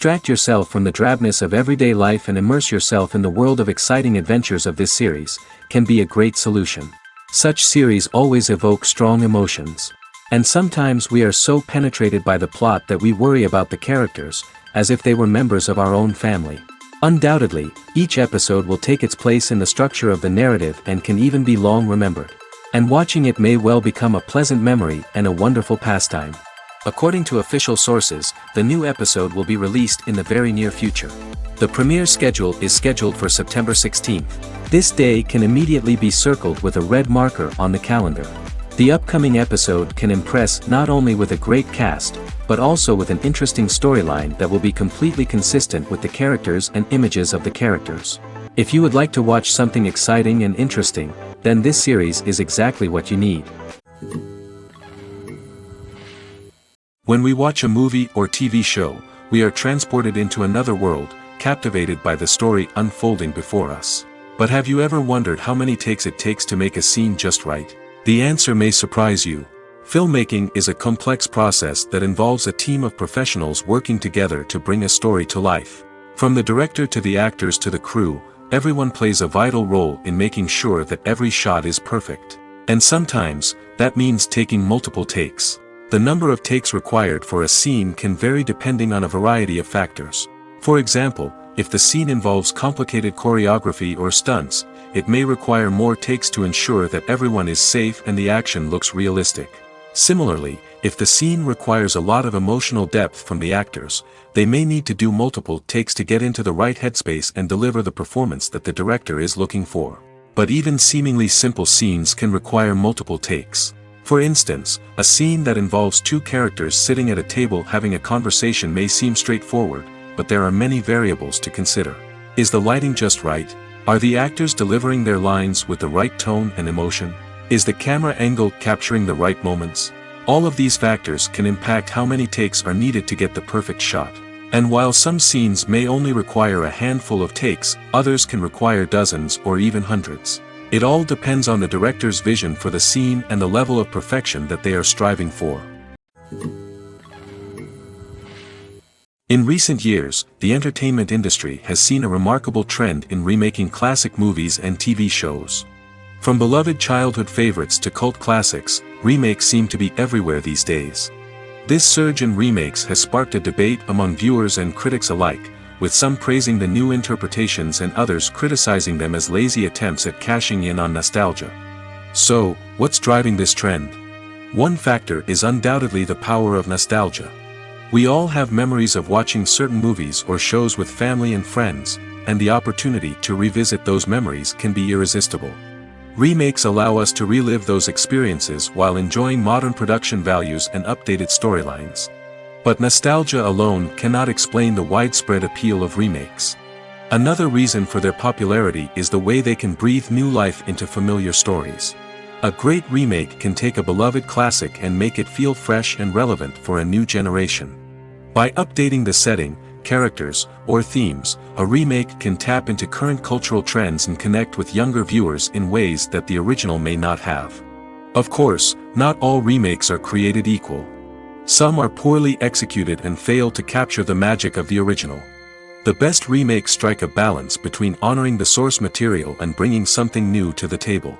Distract yourself from the drabness of everyday life and immerse yourself in the world of exciting adventures of this series, can be a great solution. Such series always evoke strong emotions. And sometimes we are so penetrated by the plot that we worry about the characters, as if they were members of our own family. Undoubtedly, each episode will take its place in the structure of the narrative and can even be long remembered. And watching it may well become a pleasant memory and a wonderful pastime. According to official sources, the new episode will be released in the very near future. The premiere schedule is scheduled for September 16th. This day can immediately be circled with a red marker on the calendar. The upcoming episode can impress not only with a great cast, but also with an interesting storyline that will be completely consistent with the characters and images of the characters. If you would like to watch something exciting and interesting, then this series is exactly what you need. When we watch a movie or TV show, we are transported into another world, captivated by the story unfolding before us. But have you ever wondered how many takes it takes to make a scene just right? The answer may surprise you. Filmmaking is a complex process that involves a team of professionals working together to bring a story to life. From the director to the actors to the crew, everyone plays a vital role in making sure that every shot is perfect. And sometimes, that means taking multiple takes. The number of takes required for a scene can vary depending on a variety of factors. For example, if the scene involves complicated choreography or stunts, it may require more takes to ensure that everyone is safe and the action looks realistic. Similarly, if the scene requires a lot of emotional depth from the actors, they may need to do multiple takes to get into the right headspace and deliver the performance that the director is looking for. But even seemingly simple scenes can require multiple takes. For instance, a scene that involves two characters sitting at a table having a conversation may seem straightforward, but there are many variables to consider. Is the lighting just right? Are the actors delivering their lines with the right tone and emotion? Is the camera angle capturing the right moments? All of these factors can impact how many takes are needed to get the perfect shot. And while some scenes may only require a handful of takes, others can require dozens or even hundreds. It all depends on the director's vision for the scene and the level of perfection that they are striving for. In recent years, the entertainment industry has seen a remarkable trend in remaking classic movies and TV shows. From beloved childhood favorites to cult classics, remakes seem to be everywhere these days. This surge in remakes has sparked a debate among viewers and critics alike, with some praising the new interpretations and others criticizing them as lazy attempts at cashing in on nostalgia. So, what's driving this trend? One factor is undoubtedly the power of nostalgia. We all have memories of watching certain movies or shows with family and friends, and the opportunity to revisit those memories can be irresistible. Remakes allow us to relive those experiences while enjoying modern production values and updated storylines. But nostalgia alone cannot explain the widespread appeal of remakes. Another reason for their popularity is the way they can breathe new life into familiar stories. A great remake can take a beloved classic and make it feel fresh and relevant for a new generation. By updating the setting, characters, or themes, a remake can tap into current cultural trends and connect with younger viewers in ways that the original may not have. Of course, not all remakes are created equal. Some are poorly executed and fail to capture the magic of the original. The best remakes strike a balance between honoring the source material and bringing something new to the table.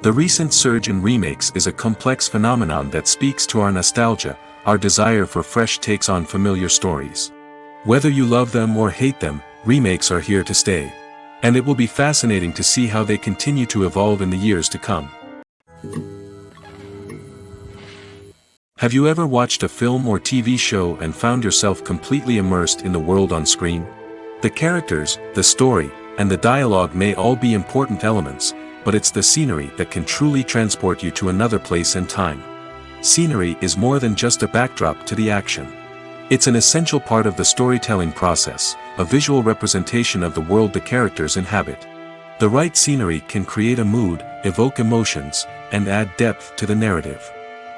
The recent surge in remakes is a complex phenomenon that speaks to our nostalgia, our desire for fresh takes on familiar stories. Whether you love them or hate them, remakes are here to stay. And it will be fascinating to see how they continue to evolve in the years to come. Have you ever watched a film or TV show and found yourself completely immersed in the world on screen? The characters, the story, and the dialogue may all be important elements, but it's the scenery that can truly transport you to another place and time. Scenery is more than just a backdrop to the action. It's an essential part of the storytelling process, a visual representation of the world the characters inhabit. The right scenery can create a mood, evoke emotions, and add depth to the narrative.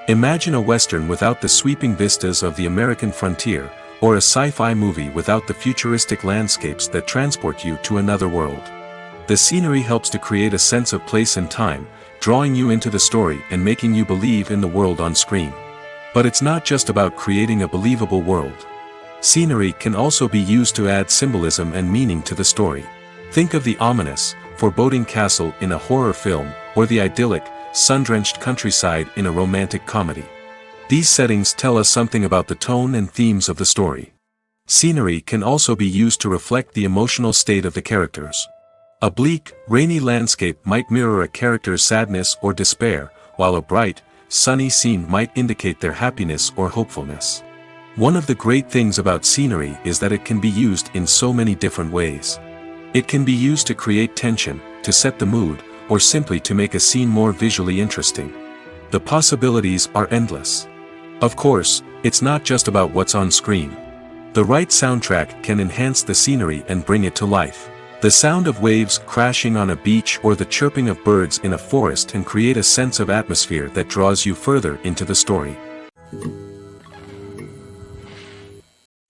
Imagine a Western without the sweeping vistas of the American frontier, or a sci-fi movie without the futuristic landscapes that transport you to another world. The scenery helps to create a sense of place and time, drawing you into the story and making you believe in the world on screen. But it's not just about creating a believable world. Scenery can also be used to add symbolism and meaning to the story. Think of the ominous, foreboding castle in a horror film, or the idyllic, sun-drenched countryside in a romantic comedy. These settings tell us something about the tone and themes of the story. Scenery can also be used to reflect the emotional state of the characters. A bleak, rainy landscape might mirror a character's sadness or despair, while a bright, sunny scene might indicate their happiness or hopefulness. One of the great things about scenery is that it can be used in so many different ways. It can be used to create tension, to set the mood, or simply to make a scene more visually interesting. The possibilities are endless. Of course, it's not just about what's on screen. The right soundtrack can enhance the scenery and bring it to life. The sound of waves crashing on a beach or the chirping of birds in a forest can create a sense of atmosphere that draws you further into the story.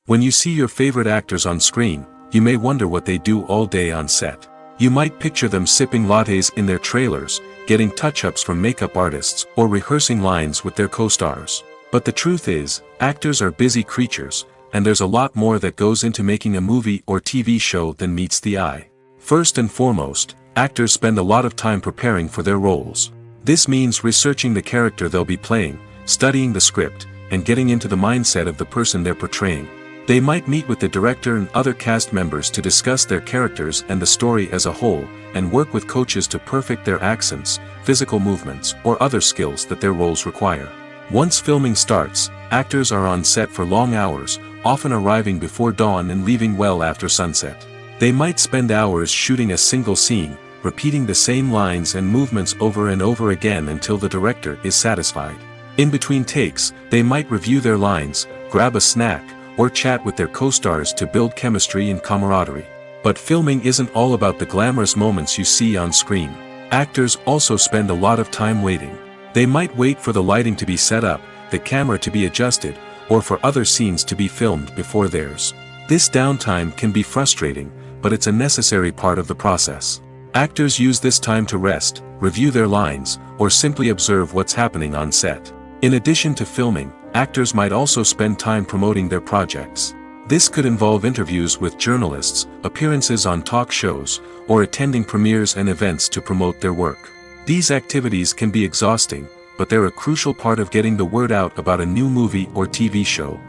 When you see your favorite actors on screen, you may wonder what they do all day on set. You might picture them sipping lattes in their trailers, getting touch-ups from makeup artists, or rehearsing lines with their co-stars. But the truth is, actors are busy creatures, and there's a lot more that goes into making a movie or TV show than meets the eye. First and foremost, actors spend a lot of time preparing for their roles. This means researching the character they'll be playing, studying the script, and getting into the mindset of the person they're portraying. They might meet with the director and other cast members to discuss their characters and the story as a whole, and work with coaches to perfect their accents, physical movements, or other skills that their roles require. Once filming starts, actors are on set for long hours, often arriving before dawn and leaving well after sunset. They might spend hours shooting a single scene, repeating the same lines and movements over and over again until the director is satisfied. In between takes, they might review their lines, grab a snack, or chat with their co-stars to build chemistry and camaraderie. But filming isn't all about the glamorous moments you see on screen. Actors also spend a lot of time waiting. They might wait for the lighting to be set up, the camera to be adjusted, or for other scenes to be filmed before theirs. This downtime can be frustrating, but it's a necessary part of the process. Actors use this time to rest, review their lines, or simply observe what's happening on set. In addition to filming, actors might also spend time promoting their projects. This could involve interviews with journalists, appearances on talk shows, or attending premieres and events to promote their work. These activities can be exhausting, but they're a crucial part of getting the word out about a new movie or TV show.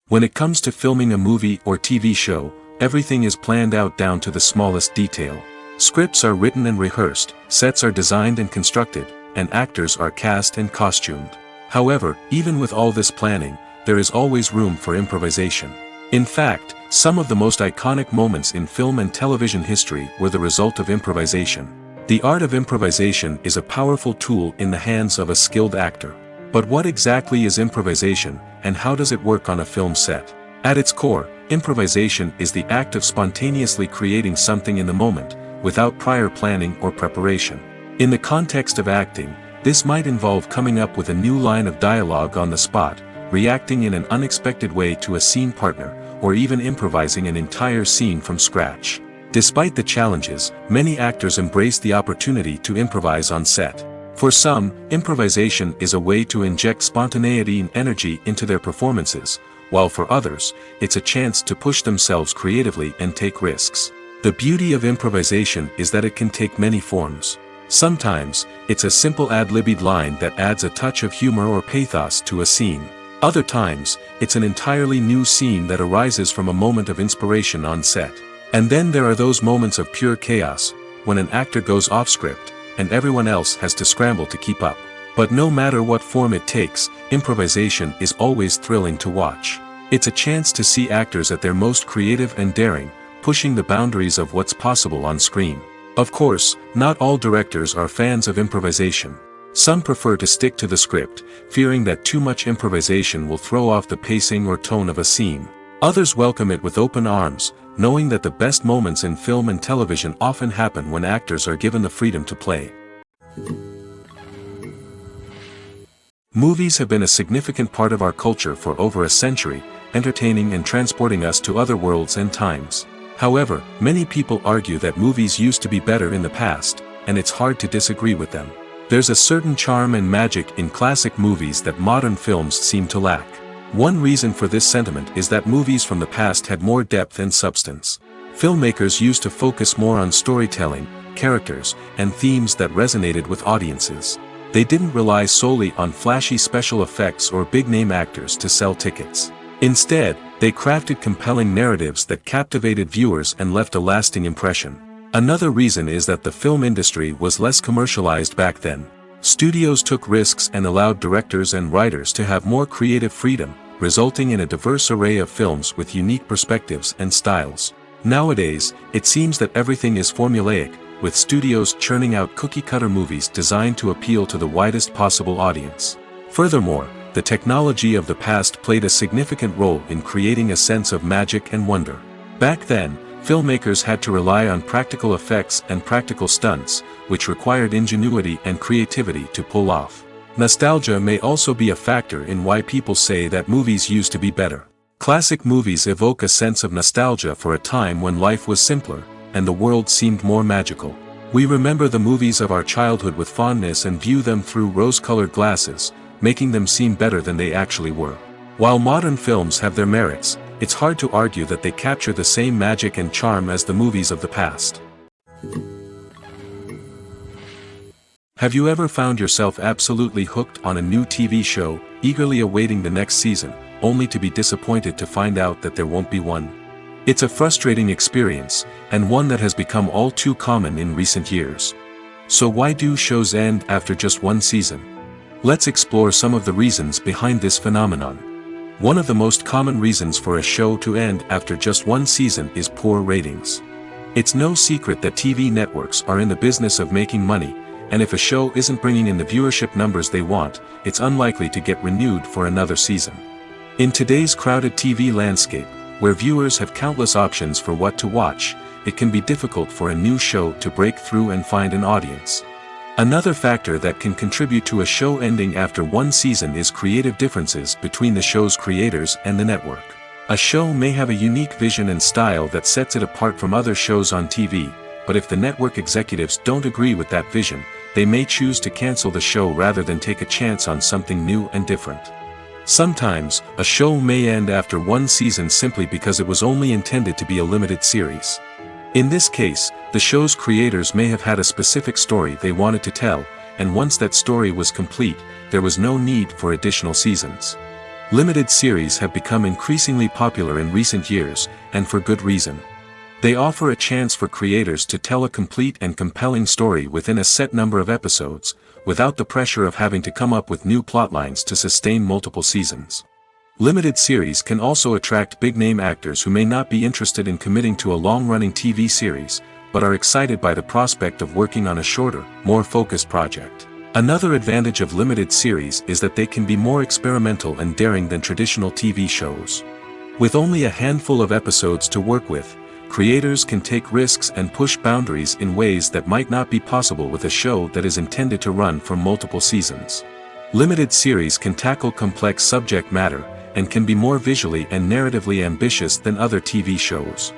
When it comes to filming a movie or TV show, everything is planned out down to the smallest detail. Scripts are written and rehearsed, sets are designed and constructed, and actors are cast and costumed. However, even with all this planning, there is always room for improvisation. In fact, some of the most iconic moments in film and television history were the result of improvisation. The art of improvisation is a powerful tool in the hands of a skilled actor. But what exactly is improvisation, and how does it work on a film set? At its core, improvisation is the act of spontaneously creating something in the moment, without prior planning or preparation. In the context of acting, this might involve coming up with a new line of dialogue on the spot, reacting in an unexpected way to a scene partner, or even improvising an entire scene from scratch. Despite the challenges, many actors embrace the opportunity to improvise on set. For some, improvisation is a way to inject spontaneity and energy into their performances, while for others, it's a chance to push themselves creatively and take risks. The beauty of improvisation is that it can take many forms. Sometimes, it's a simple ad-libbed line that adds a touch of humor or pathos to a scene. Other times, it's an entirely new scene that arises from a moment of inspiration on set. And then there are those moments of pure chaos, when an actor goes off script, and everyone else has to scramble to keep up. But no matter what form it takes, improvisation is always thrilling to watch. It's a chance to see actors at their most creative and daring, pushing the boundaries of what's possible on screen. Of course, not all directors are fans of improvisation. Some prefer to stick to the script, fearing that too much improvisation will throw off the pacing or tone of a scene. Others welcome it with open arms, knowing that the best moments in film and television often happen when actors are given the freedom to play. Movies have been a significant part of our culture for over a century, entertaining and transporting us to other worlds and times. However, many people argue that movies used to be better in the past, and it's hard to disagree with them. There's a certain charm and magic in classic movies that modern films seem to lack. One reason for this sentiment is that movies from the past had more depth and substance. Filmmakers used to focus more on storytelling, characters, and themes that resonated with audiences. They didn't rely solely on flashy special effects or big-name actors to sell tickets. Instead, they crafted compelling narratives that captivated viewers and left a lasting impression. Another reason is that the film industry was less commercialized back then. Studios took risks and allowed directors and writers to have more creative freedom, resulting in a diverse array of films with unique perspectives and styles. Nowadays, it seems that everything is formulaic, with studios churning out cookie-cutter movies designed to appeal to the widest possible audience. Furthermore, the technology of the past played a significant role in creating a sense of magic and wonder. Back then, filmmakers had to rely on practical effects and practical stunts, which required ingenuity and creativity to pull off. Nostalgia may also be a factor in why people say that movies used to be better. Classic movies evoke a sense of nostalgia for a time when life was simpler, and the world seemed more magical. We remember the movies of our childhood with fondness and view them through rose-colored glasses, making them seem better than they actually were. While modern films have their merits, it's hard to argue that they capture the same magic and charm as the movies of the past. Have you ever found yourself absolutely hooked on a new TV show, eagerly awaiting the next season, only to be disappointed to find out that there won't be one? It's a frustrating experience, and one that has become all too common in recent years. So why do shows end after just one season? Let's explore some of the reasons behind this phenomenon. One of the most common reasons for a show to end after just one season is poor ratings. It's no secret that TV networks are in the business of making money, and if a show isn't bringing in the viewership numbers they want, it's unlikely to get renewed for another season. In today's crowded TV landscape, where viewers have countless options for what to watch, it can be difficult for a new show to break through and find an audience. Another factor that can contribute to a show ending after one season is creative differences between the show's creators and the network. A show may have a unique vision and style that sets it apart from other shows on TV, but if the network executives don't agree with that vision, they may choose to cancel the show rather than take a chance on something new and different. Sometimes, a show may end after one season simply because it was only intended to be a limited series. In this case, the show's creators may have had a specific story they wanted to tell, and once that story was complete, there was no need for additional seasons. Limited series have become increasingly popular in recent years, and for good reason. They offer a chance for creators to tell a complete and compelling story within a set number of episodes, without the pressure of having to come up with new plotlines to sustain multiple seasons. Limited series can also attract big-name actors who may not be interested in committing to a long-running TV series, but are excited by the prospect of working on a shorter, more focused project. Another advantage of limited series is that they can be more experimental and daring than traditional TV shows. With only a handful of episodes to work with, creators can take risks and push boundaries in ways that might not be possible with a show that is intended to run for multiple seasons. Limited series can tackle complex subject matter, and can be more visually and narratively ambitious than other TV shows.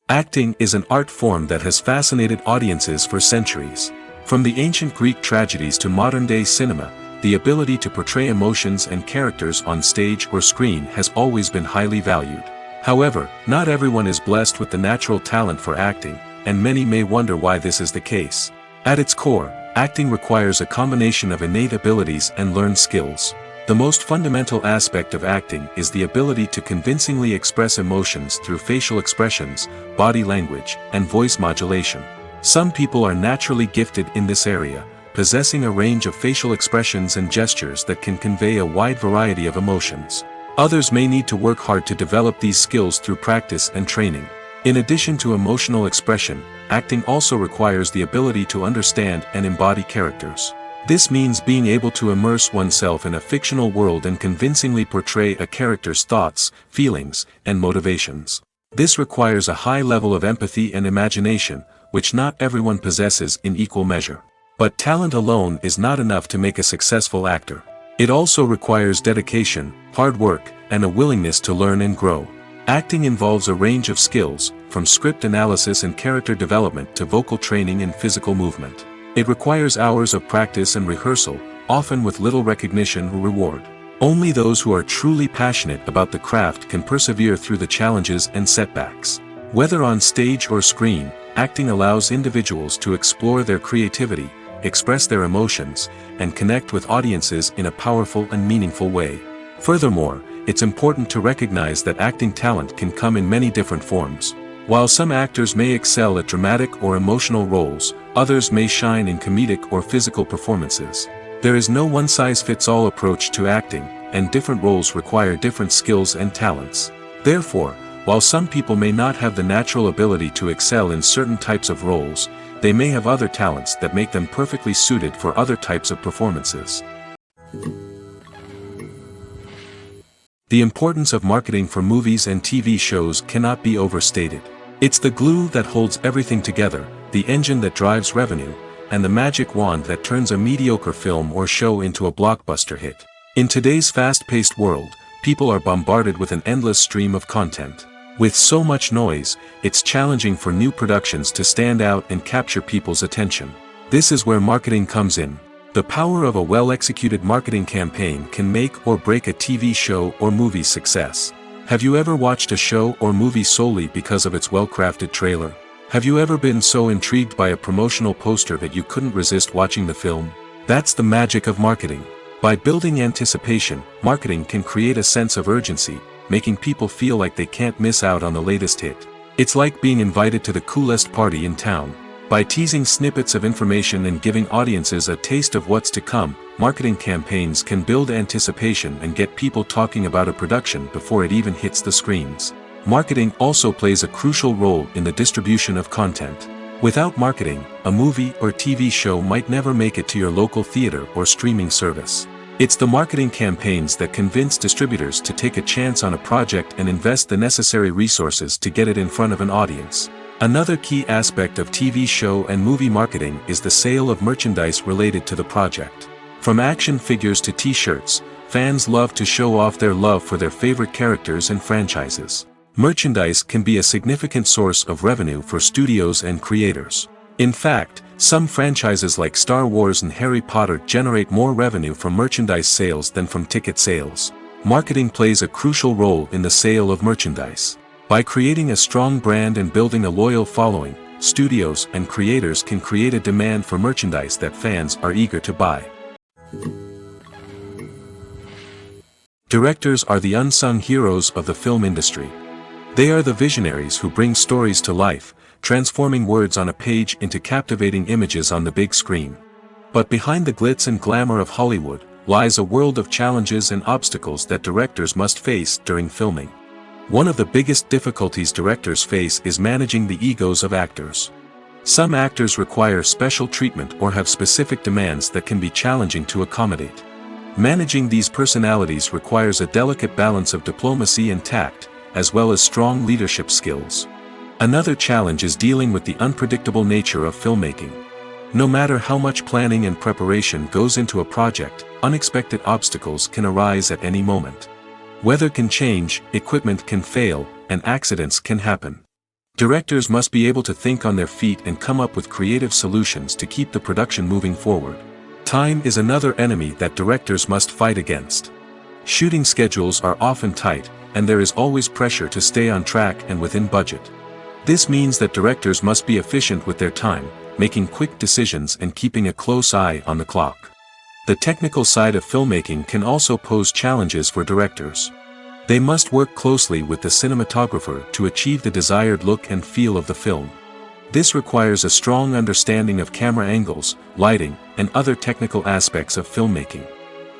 Acting is an art form that has fascinated audiences for centuries. From the ancient Greek tragedies to modern-day cinema, the ability to portray emotions and characters on stage or screen has always been highly valued. However, not everyone is blessed with the natural talent for acting, and many may wonder why this is the case. At its core, acting requires a combination of innate abilities and learned skills. The most fundamental aspect of acting is the ability to convincingly express emotions through facial expressions, body language, and voice modulation. Some people are naturally gifted in this area, possessing a range of facial expressions and gestures that can convey a wide variety of emotions. Others may need to work hard to develop these skills through practice and training. In addition to emotional expression, acting also requires the ability to understand and embody characters. This means being able to immerse oneself in a fictional world and convincingly portray a character's thoughts, feelings, and motivations. This requires a high level of empathy and imagination, which not everyone possesses in equal measure. But talent alone is not enough to make a successful actor. It also requires dedication, hard work, and a willingness to learn and grow. Acting involves a range of skills, from script analysis and character development to vocal training and physical movement. It requires hours of practice and rehearsal, often with little recognition or reward. Only those who are truly passionate about the craft can persevere through the challenges and setbacks. Whether on stage or screen, acting allows individuals to explore their creativity, express their emotions, and connect with audiences in a powerful and meaningful way. Furthermore, it's important to recognize that acting talent can come in many different forms. While some actors may excel at dramatic or emotional roles, others may shine in comedic or physical performances. There is no one-size-fits-all approach to acting, and different roles require different skills and talents. Therefore, while some people may not have the natural ability to excel in certain types of roles, they may have other talents that make them perfectly suited for other types of performances. The importance of marketing for movies and TV shows cannot be overstated. It's the glue that holds everything together, the engine that drives revenue, and the magic wand that turns a mediocre film or show into a blockbuster hit. In today's fast-paced world, people are bombarded with an endless stream of content. With so much noise, it's challenging for new productions to stand out and capture people's attention. This is where marketing comes in. The power of a well-executed marketing campaign can make or break a TV show or movie's success. Have you ever watched a show or movie solely because of its well-crafted trailer? Have you ever been so intrigued by a promotional poster that you couldn't resist watching the film? That's the magic of marketing. By building anticipation, marketing can create a sense of urgency, making people feel like they can't miss out on the latest hit. It's like being invited to the coolest party in town. By teasing snippets of information and giving audiences a taste of what's to come, marketing campaigns can build anticipation and get people talking about a production before it even hits the screens. Marketing also plays a crucial role in the distribution of content. Without marketing, a movie or TV show might never make it to your local theater or streaming service. It's the marketing campaigns that convince distributors to take a chance on a project and invest the necessary resources to get it in front of an audience. Another key aspect of TV show and movie marketing is the sale of merchandise related to the project. From action figures to t-shirts, fans love to show off their love for their favorite characters and franchises. Merchandise can be a significant source of revenue for studios and creators. In fact, some franchises like Star Wars and Harry Potter generate more revenue from merchandise sales than from ticket sales. Marketing plays a crucial role in the sale of merchandise. By creating a strong brand and building a loyal following, studios and creators can create a demand for merchandise that fans are eager to buy. Directors are the unsung heroes of the film industry. They are the visionaries who bring stories to life, transforming words on a page into captivating images on the big screen. But behind the glitz and glamour of Hollywood, lies a world of challenges and obstacles that directors must face during filming. One of the biggest difficulties directors face is managing the egos of actors. Some actors require special treatment or have specific demands that can be challenging to accommodate. Managing these personalities requires a delicate balance of diplomacy and tact, as well as strong leadership skills. Another challenge is dealing with the unpredictable nature of filmmaking. No matter how much planning and preparation goes into a project, unexpected obstacles can arise at any moment. Weather can change, equipment can fail, and accidents can happen. Directors must be able to think on their feet and come up with creative solutions to keep the production moving forward. Time is another enemy that directors must fight against. Shooting schedules are often tight, and there is always pressure to stay on track and within budget. This means that directors must be efficient with their time, making quick decisions and keeping a close eye on the clock. The technical side of filmmaking can also pose challenges for directors. They must work closely with the cinematographer to achieve the desired look and feel of the film. This requires a strong understanding of camera angles, lighting, and other technical aspects of filmmaking.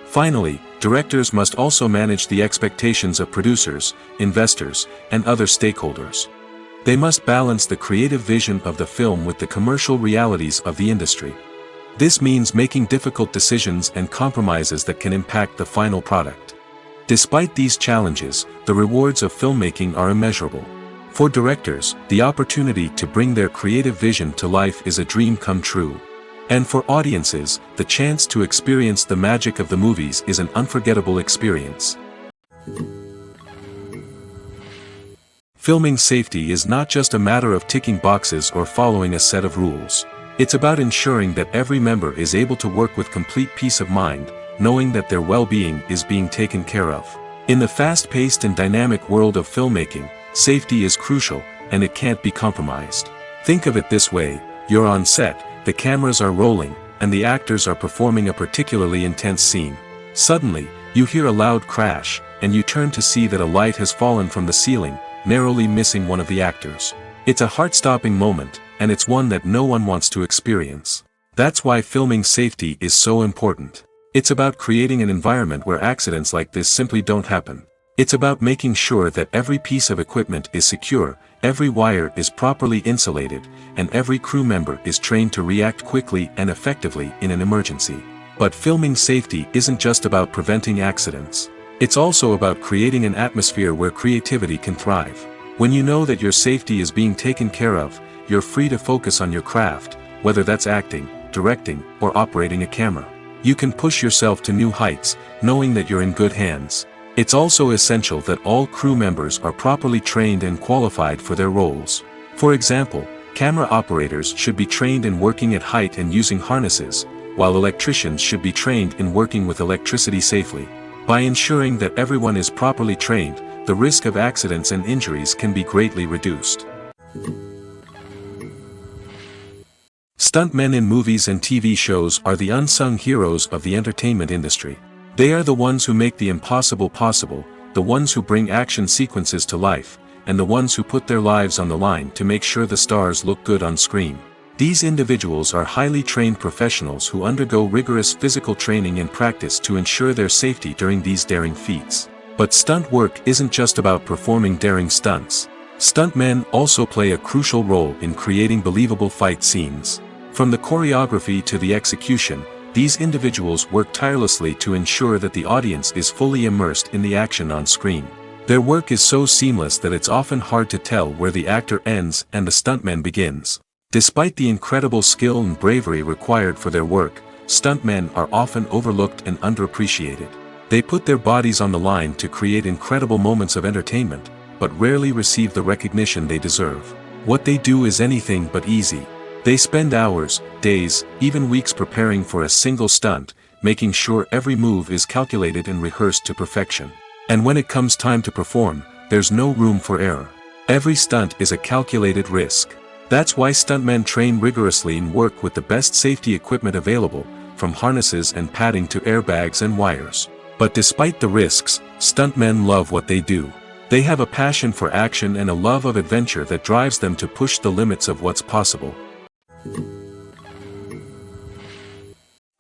Finally, directors must also manage the expectations of producers, investors, and other stakeholders. They must balance the creative vision of the film with the commercial realities of the industry. This means making difficult decisions and compromises that can impact the final product. Despite these challenges, the rewards of filmmaking are immeasurable. For directors, the opportunity to bring their creative vision to life is a dream come true. And for audiences, the chance to experience the magic of the movies is an unforgettable experience. Filming safety is not just a matter of ticking boxes or following a set of rules. It's about ensuring that every member is able to work with complete peace of mind, knowing that their well-being is being taken care of. In the fast-paced and dynamic world of filmmaking, safety is crucial, and it can't be compromised. Think of it this way: you're on set, the cameras are rolling, and the actors are performing a particularly intense scene. Suddenly, you hear a loud crash, and you turn to see that a light has fallen from the ceiling, narrowly missing one of the actors. It's a heart-stopping moment, and it's one that no one wants to experience. That's why filming safety is so important. It's about creating an environment where accidents like this simply don't happen. It's about making sure that every piece of equipment is secure, every wire is properly insulated, and every crew member is trained to react quickly and effectively in an emergency. But filming safety isn't just about preventing accidents. It's also about creating an atmosphere where creativity can thrive. When you know that your safety is being taken care of, you're free to focus on your craft, whether that's acting, directing, or operating a camera. You can push yourself to new heights, knowing that you're in good hands. It's also essential that all crew members are properly trained and qualified for their roles. For example, camera operators should be trained in working at height and using harnesses, while electricians should be trained in working with electricity safely. By ensuring that everyone is properly trained, the risk of accidents and injuries can be greatly reduced. Stuntmen in movies and TV shows are the unsung heroes of the entertainment industry. They are the ones who make the impossible possible, the ones who bring action sequences to life, and the ones who put their lives on the line to make sure the stars look good on screen. These individuals are highly trained professionals who undergo rigorous physical training and practice to ensure their safety during these daring feats. But stunt work isn't just about performing daring stunts. Stuntmen also play a crucial role in creating believable fight scenes. From the choreography to the execution, these individuals work tirelessly to ensure that the audience is fully immersed in the action on screen. Their work is so seamless that it's often hard to tell where the actor ends and the stuntman begins. Despite the incredible skill and bravery required for their work, stuntmen are often overlooked and underappreciated. They put their bodies on the line to create incredible moments of entertainment, but rarely receive the recognition they deserve. What they do is anything but easy. They spend hours, days, even weeks preparing for a single stunt, making sure every move is calculated and rehearsed to perfection. And when it comes time to perform, there's no room for error. Every stunt is a calculated risk. That's why stuntmen train rigorously and work with the best safety equipment available, from harnesses and padding to airbags and wires. But despite the risks, stuntmen love what they do. They have a passion for action and a love of adventure that drives them to push the limits of what's possible.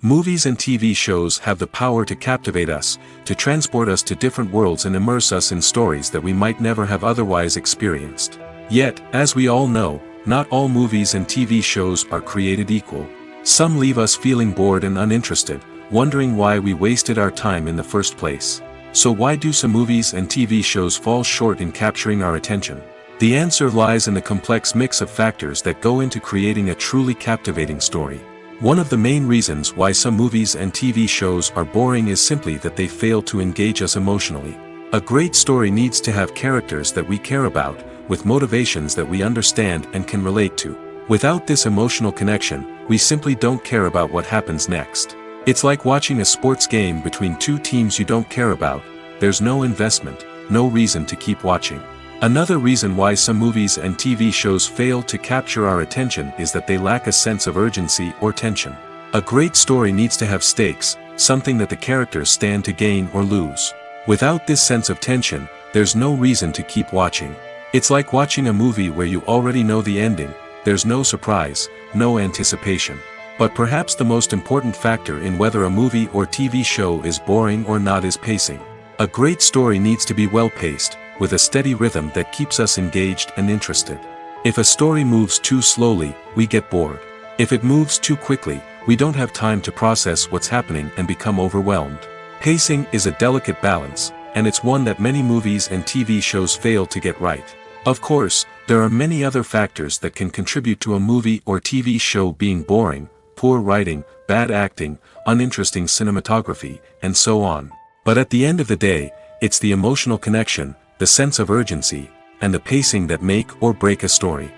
Movies and TV shows have the power to captivate us, to transport us to different worlds and immerse us in stories that we might never have otherwise experienced. Yet, as we all know, not all movies and TV shows are created equal. Some leave us feeling bored and uninterested, wondering why we wasted our time in the first place. So why do some movies and TV shows fall short in capturing our attention? The answer lies in the complex mix of factors that go into creating a truly captivating story. One of the main reasons why some movies and TV shows are boring is simply that they fail to engage us emotionally. A great story needs to have characters that we care about, with motivations that we understand and can relate to. Without this emotional connection, we simply don't care about what happens next. It's like watching a sports game between two teams you don't care about. There's no investment, no reason to keep watching. Another reason why some movies and TV shows fail to capture our attention is that they lack a sense of urgency or tension. A great story needs to have stakes, something that the characters stand to gain or lose. Without this sense of tension, there's no reason to keep watching. It's like watching a movie where you already know the ending. There's no surprise, no anticipation. But perhaps the most important factor in whether a movie or TV show is boring or not is pacing. A great story needs to be well-paced, with a steady rhythm that keeps us engaged and interested. If a story moves too slowly, we get bored. If it moves too quickly, we don't have time to process what's happening and become overwhelmed. Pacing is a delicate balance, and it's one that many movies and TV shows fail to get right. Of course, there are many other factors that can contribute to a movie or TV show being boring: poor writing, bad acting, uninteresting cinematography, and so on. But at the end of the day, it's the emotional connection, the sense of urgency, and the pacing that make or break a story.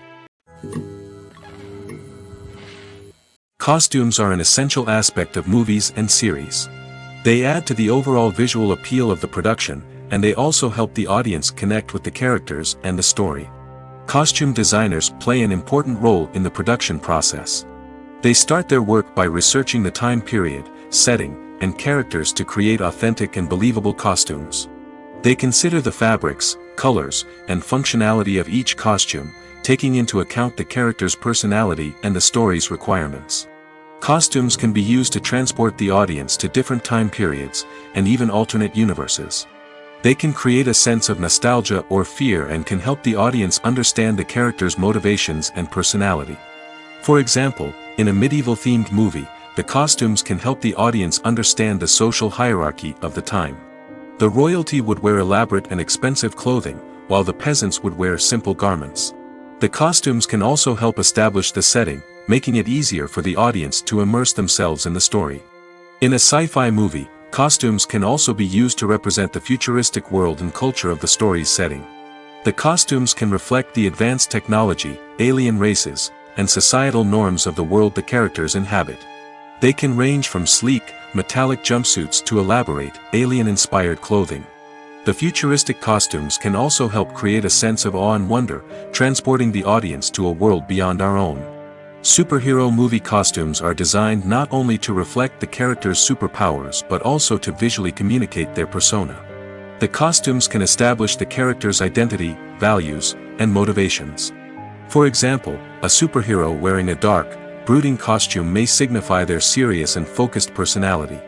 Costumes are an essential aspect of movies and series. They add to the overall visual appeal of the production, and they also help the audience connect with the characters and the story. Costume designers play an important role in the production process. They start their work by researching the time period, setting, and characters to create authentic and believable costumes. They consider the fabrics, colors, and functionality of each costume, taking into account the character's personality and the story's requirements. Costumes can be used to transport the audience to different time periods, and even alternate universes. They can create a sense of nostalgia or fear and can help the audience understand the character's motivations and personality. For example, in a medieval-themed movie, the costumes can help the audience understand the social hierarchy of the time. The royalty would wear elaborate and expensive clothing, while the peasants would wear simple garments. The costumes can also help establish the setting, making it easier for the audience to immerse themselves in the story. In a sci-fi movie, costumes can also be used to represent the futuristic world and culture of the story's setting. The costumes can reflect the advanced technology, alien races, and societal norms of the world the characters inhabit. They can range from sleek, metallic jumpsuits to elaborate, alien-inspired clothing. The futuristic costumes can also help create a sense of awe and wonder, transporting the audience to a world beyond our own. Superhero movie costumes are designed not only to reflect the character's superpowers but also to visually communicate their persona. The costumes can establish the character's identity, values, and motivations. For example, a superhero wearing a dark, brooding costume may signify their serious and focused personality.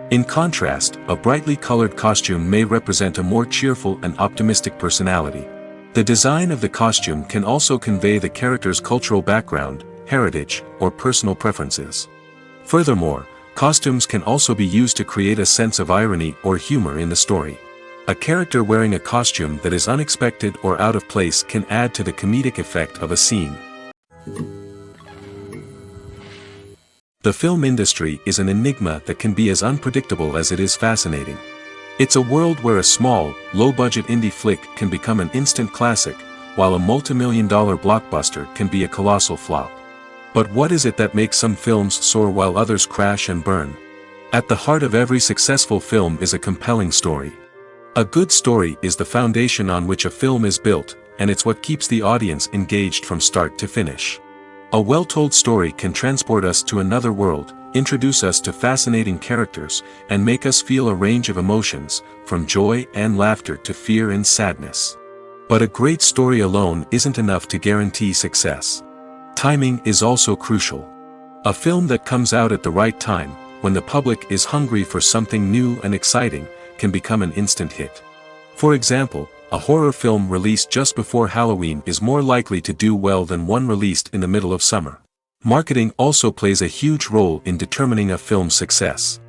In contrast, a brightly colored costume may represent a more cheerful and optimistic personality. The design of the costume can also convey the character's cultural background, heritage, or personal preferences. Furthermore, costumes can also be used to create a sense of irony or humor in the story. A character wearing a costume that is unexpected or out of place can add to the comedic effect of a scene. The film industry is an enigma that can be as unpredictable as it is fascinating. It's a world where a small, low-budget indie flick can become an instant classic, while a multi-million-dollar blockbuster can be a colossal flop. But what is it that makes some films soar while others crash and burn? At the heart of every successful film is a compelling story. A good story is the foundation on which a film is built, and it's what keeps the audience engaged from start to finish. A well-told story can transport us to another world, introduce us to fascinating characters, and make us feel a range of emotions, from joy and laughter to fear and sadness. But a great story alone isn't enough to guarantee success. Timing is also crucial. A film that comes out at the right time, when the public is hungry for something new and exciting, can become an instant hit. For example, a horror film released just before Halloween is more likely to do well than one released in the middle of summer. Marketing also plays a huge role in determining a film's success.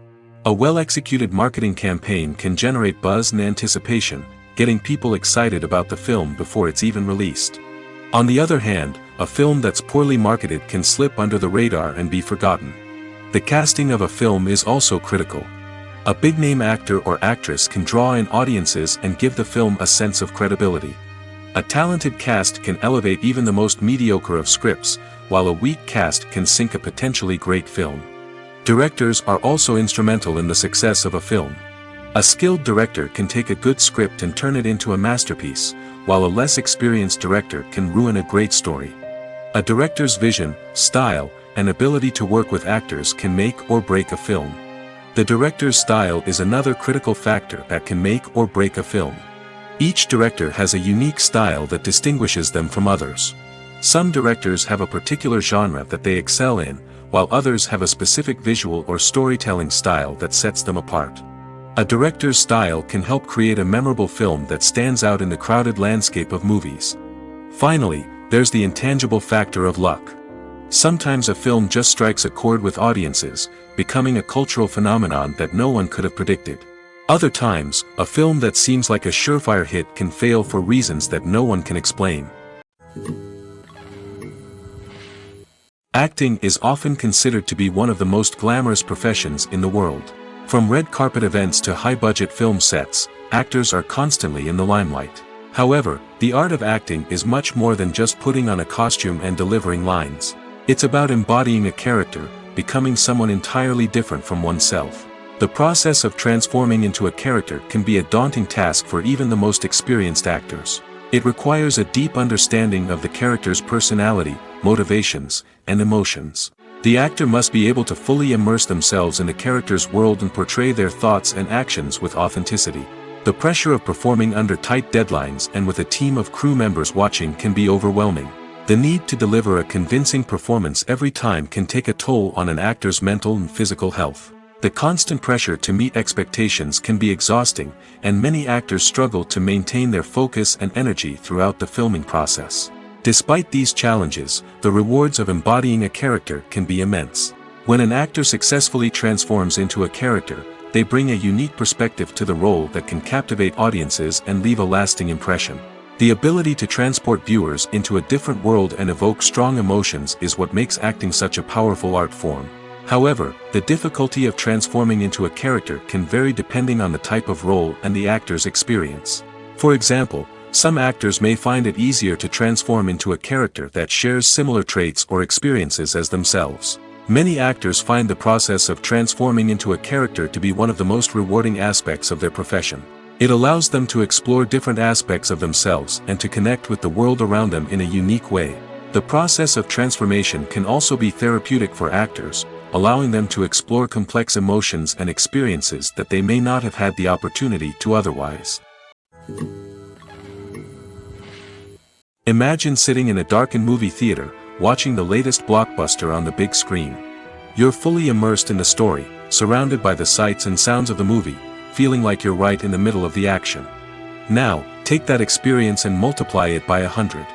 A well-executed marketing campaign can generate buzz and anticipation, getting people excited about the film before it's even released. On the other hand, a film that's poorly marketed can slip under the radar and be forgotten. The casting of a film is also critical. A big-name actor or actress can draw in audiences and give the film a sense of credibility. A talented cast can elevate even the most mediocre of scripts, while a weak cast can sink a potentially great film. Directors are also instrumental in the success of a film. A skilled director can take a good script and turn it into a masterpiece, while a less experienced director can ruin a great story. A director's vision, style, and ability to work with actors can make or break a film. The director's style is another critical factor that can make or break a film. Each director has a unique style that distinguishes them from others. Some directors have a particular genre that they excel in, while others have a specific visual or storytelling style that sets them apart. A director's style can help create a memorable film that stands out in the crowded landscape of movies. Finally, there's the intangible factor of luck. Sometimes a film just strikes a chord with audiences, becoming a cultural phenomenon that no one could have predicted. Other times, a film that seems like a surefire hit can fail for reasons that no one can explain. Acting is often considered to be one of the most glamorous professions in the world. From red carpet events to high-budget film sets, actors are constantly in the limelight. However, the art of acting is much more than just putting on a costume and delivering lines. It's about embodying a character, becoming someone entirely different from oneself. The process of transforming into a character can be a daunting task for even the most experienced actors. It requires a deep understanding of the character's personality, motivations, and emotions. The actor must be able to fully immerse themselves in the character's world and portray their thoughts and actions with authenticity. The pressure of performing under tight deadlines and with a team of crew members watching can be overwhelming. The need to deliver a convincing performance every time can take a toll on an actor's mental and physical health. The constant pressure to meet expectations can be exhausting, and many actors struggle to maintain their focus and energy throughout the filming process. Despite these challenges, the rewards of embodying a character can be immense. When an actor successfully transforms into a character, they bring a unique perspective to the role that can captivate audiences and leave a lasting impression. The ability to transport viewers into a different world and evoke strong emotions is what makes acting such a powerful art form. However, the difficulty of transforming into a character can vary depending on the type of role and the actor's experience. For example, some actors may find it easier to transform into a character that shares similar traits or experiences as themselves. Many actors find the process of transforming into a character to be one of the most rewarding aspects of their profession. It allows them to explore different aspects of themselves and to connect with the world around them in a unique way. The process of transformation can also be therapeutic for actors, allowing them to explore complex emotions and experiences that they may not have had the opportunity to otherwise. Imagine sitting in a darkened movie theater, watching the latest blockbuster on the big screen. You're fully immersed in the story, surrounded by the sights and sounds of the movie, feeling like you're right in the middle of the action. Now, take that experience and multiply it by 100.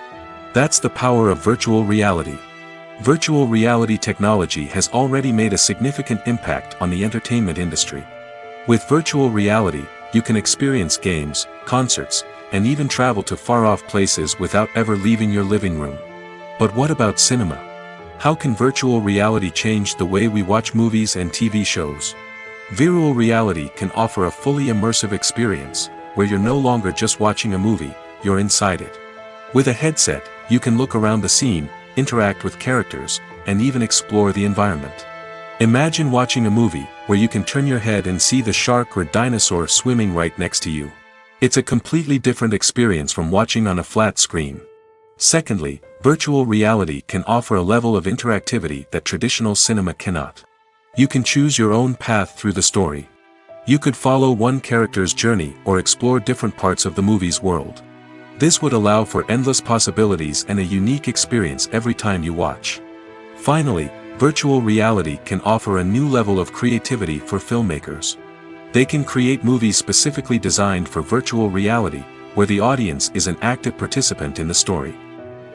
That's the power of virtual reality. Virtual reality technology has already made a significant impact on the entertainment industry. With virtual reality, you can experience games, concerts, and even travel to far-off places without ever leaving your living room. But what about cinema? How can virtual reality change the way we watch movies and TV shows? Virtual reality can offer a fully immersive experience, where you're no longer just watching a movie, you're inside it. With a headset, you can look around the scene, interact with characters, and even explore the environment. Imagine watching a movie where you can turn your head and see the shark or dinosaur swimming right next to you. It's a completely different experience from watching on a flat screen. Secondly, virtual reality can offer a level of interactivity that traditional cinema cannot. You can choose your own path through the story. You could follow one character's journey or explore different parts of the movie's world. This would allow for endless possibilities and a unique experience every time you watch. Finally, virtual reality can offer a new level of creativity for filmmakers. They can create movies specifically designed for virtual reality, where the audience is an active participant in the story.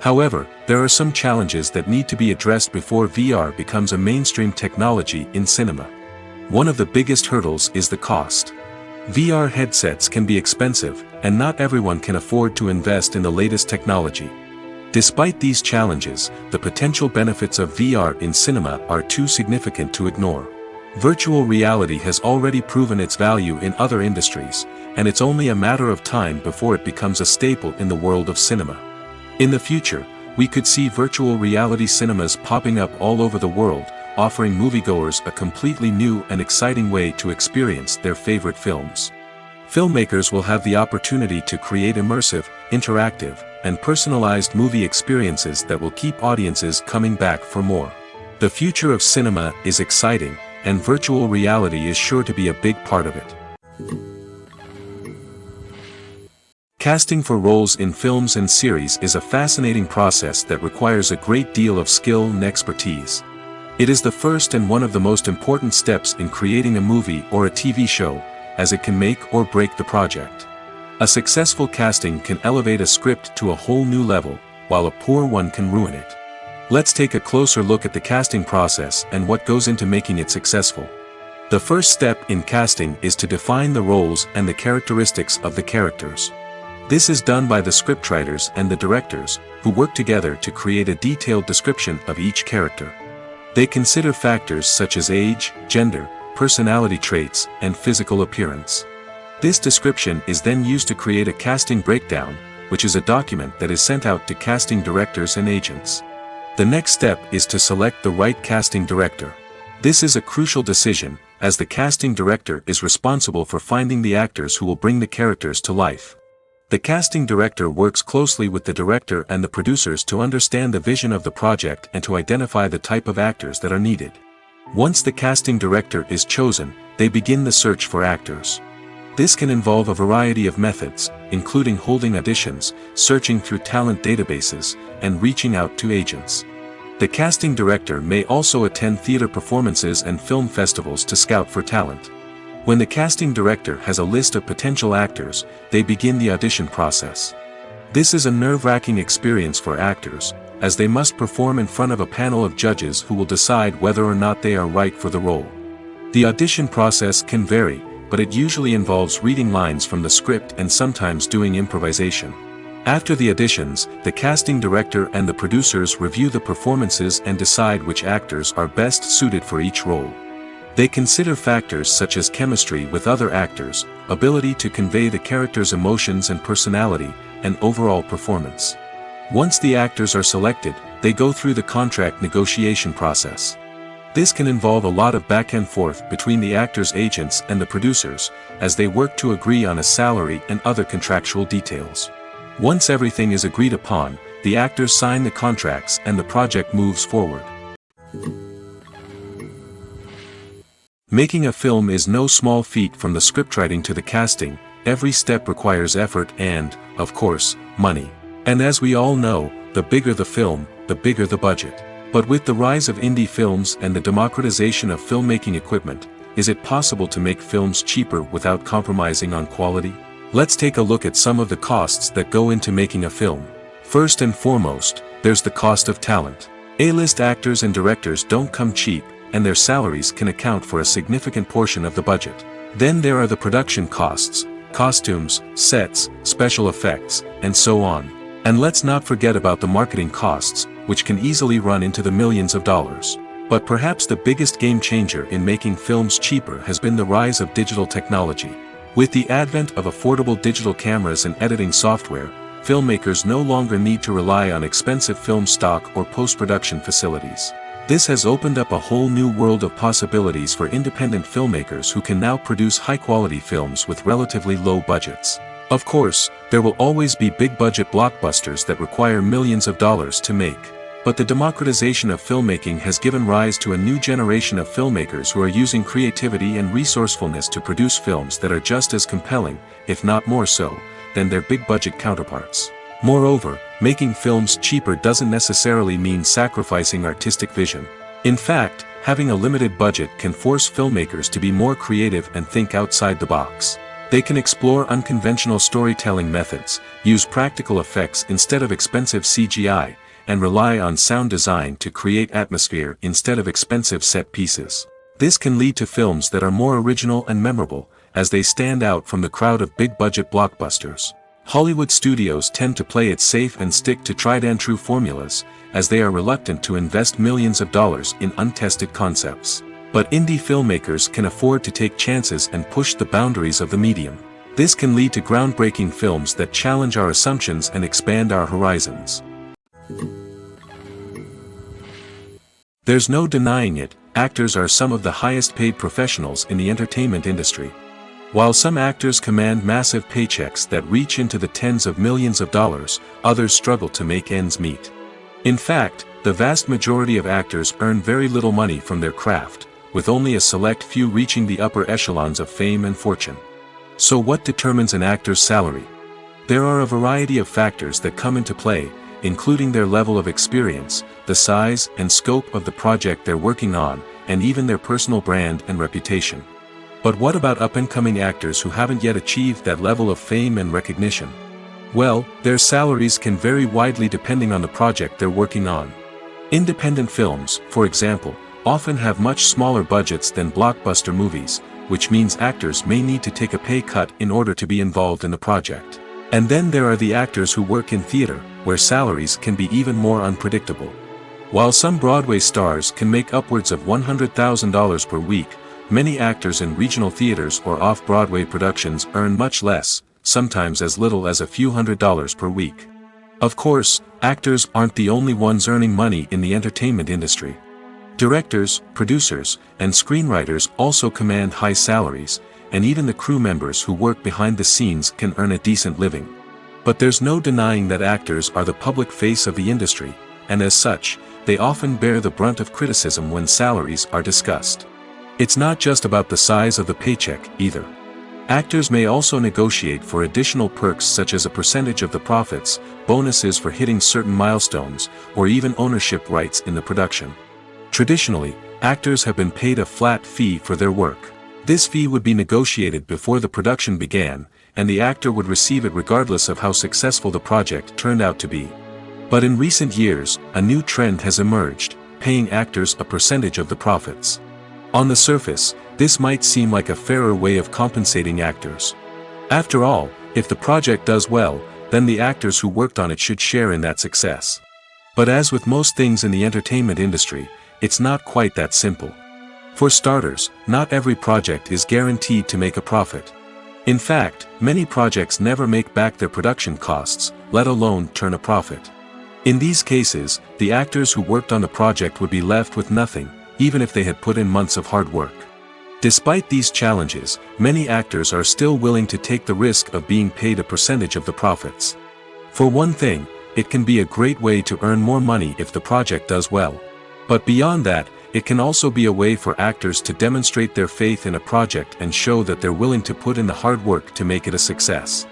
However, there are some challenges that need to be addressed before VR becomes a mainstream technology in cinema. One of the biggest hurdles is the cost. VR headsets can be expensive, and not everyone can afford to invest in the latest technology. Despite these challenges, the potential benefits of VR in cinema are too significant to ignore. Virtual reality has already proven its value in other industries, and it's only a matter of time before it becomes a staple in the world of cinema. In the future, we could see virtual reality cinemas popping up all over the world, offering moviegoers a completely new and exciting way to experience their favorite films. Filmmakers will have the opportunity to create immersive, interactive, and personalized movie experiences that will keep audiences coming back for more. The future of cinema is exciting, and virtual reality is sure to be a big part of it. Casting for roles in films and series is a fascinating process that requires a great deal of skill and expertise. It is the first and one of the most important steps in creating a movie or a TV show, as it can make or break the project. A successful casting can elevate a script to a whole new level, while a poor one can ruin it. Let's take a closer look at the casting process and what goes into making it successful. The first step in casting is to define the roles and the characteristics of the characters. This is done by the scriptwriters and the directors, who work together to create a detailed description of each character. They consider factors such as age, gender, personality traits, and physical appearance. This description is then used to create a casting breakdown, which is a document that is sent out to casting directors and agents. The next step is to select the right casting director. This is a crucial decision, as the casting director is responsible for finding the actors who will bring the characters to life. The casting director works closely with the director and the producers to understand the vision of the project and to identify the type of actors that are needed. Once the casting director is chosen, they begin the search for actors. This can involve a variety of methods, including holding auditions, searching through talent databases, and reaching out to agents. The casting director may also attend theater performances and film festivals to scout for talent. When the casting director has a list of potential actors, they begin the audition process. This is a nerve-wracking experience for actors, as they must perform in front of a panel of judges who will decide whether or not they are right for the role. The audition process can vary, but it usually involves reading lines from the script and sometimes doing improvisation. After the auditions, the casting director and the producers review the performances and decide which actors are best suited for each role. They consider factors such as chemistry with other actors, ability to convey the character's emotions and personality, and overall performance. Once the actors are selected, they go through the contract negotiation process. This can involve a lot of back and forth between the actors' agents and the producers, as they work to agree on a salary and other contractual details. Once everything is agreed upon, the actors sign the contracts and the project moves forward. Making a film is no small feat. From the scriptwriting to the casting, every step requires effort and, of course, money. And as we all know, the bigger the film, the bigger the budget. But with the rise of indie films and the democratization of filmmaking equipment, is it possible to make films cheaper without compromising on quality? Let's take a look at some of the costs that go into making a film. First and foremost, there's the cost of talent. A-list actors and directors don't come cheap, and their salaries can account for a significant portion of the budget. Then there are the production costs, costumes, sets, special effects, and so on. And let's not forget about the marketing costs, which can easily run into the millions of dollars. But perhaps the biggest game changer in making films cheaper has been the rise of digital technology. With the advent of affordable digital cameras and editing software, filmmakers no longer need to rely on expensive film stock or post-production facilities. This has opened up a whole new world of possibilities for independent filmmakers who can now produce high-quality films with relatively low budgets. Of course, there will always be big-budget blockbusters that require millions of dollars to make. But the democratization of filmmaking has given rise to a new generation of filmmakers who are using creativity and resourcefulness to produce films that are just as compelling, if not more so, than their big-budget counterparts. Moreover, making films cheaper doesn't necessarily mean sacrificing artistic vision. In fact, having a limited budget can force filmmakers to be more creative and think outside the box. They can explore unconventional storytelling methods, use practical effects instead of expensive CGI, and rely on sound design to create atmosphere instead of expensive set pieces. This can lead to films that are more original and memorable, as they stand out from the crowd of big-budget blockbusters. Hollywood studios tend to play it safe and stick to tried-and-true formulas, as they are reluctant to invest millions of dollars in untested concepts. But indie filmmakers can afford to take chances and push the boundaries of the medium. This can lead to groundbreaking films that challenge our assumptions and expand our horizons. There's no denying it, actors are some of the highest-paid professionals in the entertainment industry. While some actors command massive paychecks that reach into the tens of millions of dollars, others struggle to make ends meet. In fact, the vast majority of actors earn very little money from their craft, with only a select few reaching the upper echelons of fame and fortune. So what determines an actor's salary? There are a variety of factors that come into play, including their level of experience, the size and scope of the project they're working on, and even their personal brand and reputation. But what about up-and-coming actors who haven't yet achieved that level of fame and recognition? Well, their salaries can vary widely depending on the project they're working on. Independent films, for example, often have much smaller budgets than blockbuster movies, which means actors may need to take a pay cut in order to be involved in the project. And then there are the actors who work in theater, where salaries can be even more unpredictable. While some Broadway stars can make upwards of $100,000 per week, many actors in regional theaters or off-Broadway productions earn much less, sometimes as little as a few $100s per week. Of course, actors aren't the only ones earning money in the entertainment industry. Directors, producers, and screenwriters also command high salaries, and even the crew members who work behind the scenes can earn a decent living. But there's no denying that actors are the public face of the industry, and as such, they often bear the brunt of criticism when salaries are discussed. It's not just about the size of the paycheck, either. Actors may also negotiate for additional perks such as a percentage of the profits, bonuses for hitting certain milestones, or even ownership rights in the production. Traditionally, actors have been paid a flat fee for their work. This fee would be negotiated before the production began, and the actor would receive it regardless of how successful the project turned out to be. But in recent years, a new trend has emerged, paying actors a percentage of the profits. On the surface, this might seem like a fairer way of compensating actors. After all, if the project does well, then the actors who worked on it should share in that success. But as with most things in the entertainment industry, it's not quite that simple. For starters, not every project is guaranteed to make a profit. In fact, many projects never make back their production costs, let alone turn a profit. In these cases, the actors who worked on the project would be left with nothing, even if they had put in months of hard work. Despite these challenges, many actors are still willing to take the risk of being paid a percentage of the profits. For one thing, it can be a great way to earn more money if the project does well. But beyond that, it can also be a way for actors to demonstrate their faith in a project and show that they're willing to put in the hard work to make it a success.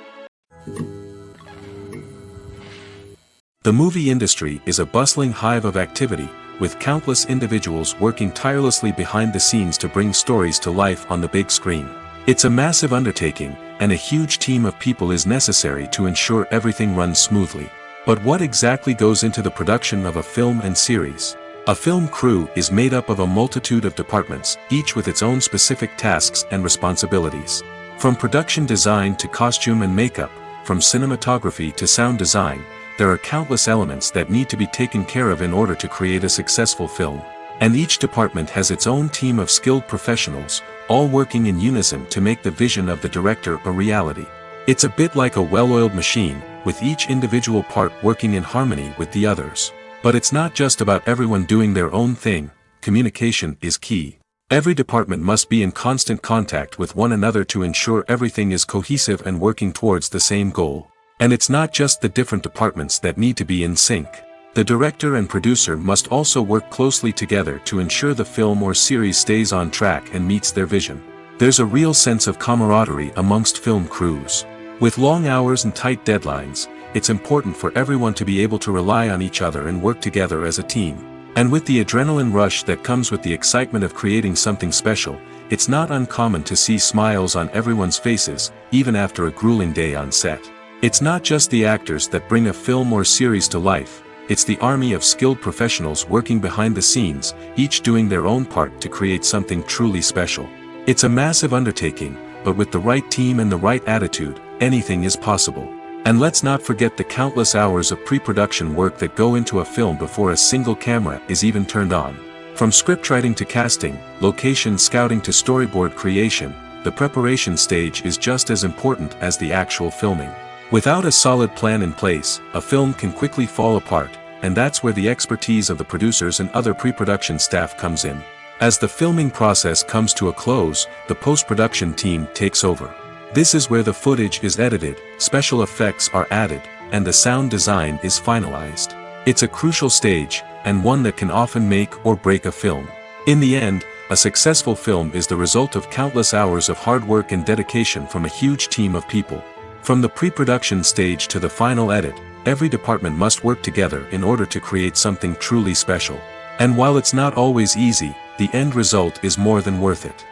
The movie industry is a bustling hive of activity, with countless individuals working tirelessly behind the scenes to bring stories to life on the big screen. It's a massive undertaking, and a huge team of people is necessary to ensure everything runs smoothly. But what exactly goes into the production of a film and series? A film crew is made up of a multitude of departments, each with its own specific tasks and responsibilities. From production design to costume and makeup, from cinematography to sound design, there are countless elements that need to be taken care of in order to create a successful film. And each department has its own team of skilled professionals, all working in unison to make the vision of the director a reality. It's a bit like a well-oiled machine, with each individual part working in harmony with the others. But it's not just about everyone doing their own thing, communication is key. Every department must be in constant contact with one another to ensure everything is cohesive and working towards the same goal. And it's not just the different departments that need to be in sync. The director and producer must also work closely together to ensure the film or series stays on track and meets their vision. There's a real sense of camaraderie amongst film crews. With long hours and tight deadlines, it's important for everyone to be able to rely on each other and work together as a team. And with the adrenaline rush that comes with the excitement of creating something special, it's not uncommon to see smiles on everyone's faces, even after a grueling day on set. It's not just the actors that bring a film or series to life, it's the army of skilled professionals working behind the scenes, each doing their own part to create something truly special. It's a massive undertaking, but with the right team and the right attitude, anything is possible. And let's not forget the countless hours of pre-production work that go into a film before a single camera is even turned on. From scriptwriting to casting, location scouting to storyboard creation, the preparation stage is just as important as the actual filming. Without a solid plan in place, a film can quickly fall apart, and that's where the expertise of the producers and other pre-production staff comes in. As the filming process comes to a close, the post-production team takes over. This is where the footage is edited, special effects are added, and the sound design is finalized. It's a crucial stage, and one that can often make or break a film. In the end, a successful film is the result of countless hours of hard work and dedication from a huge team of people. From the pre-production stage to the final edit, every department must work together in order to create something truly special. And while it's not always easy, the end result is more than worth it.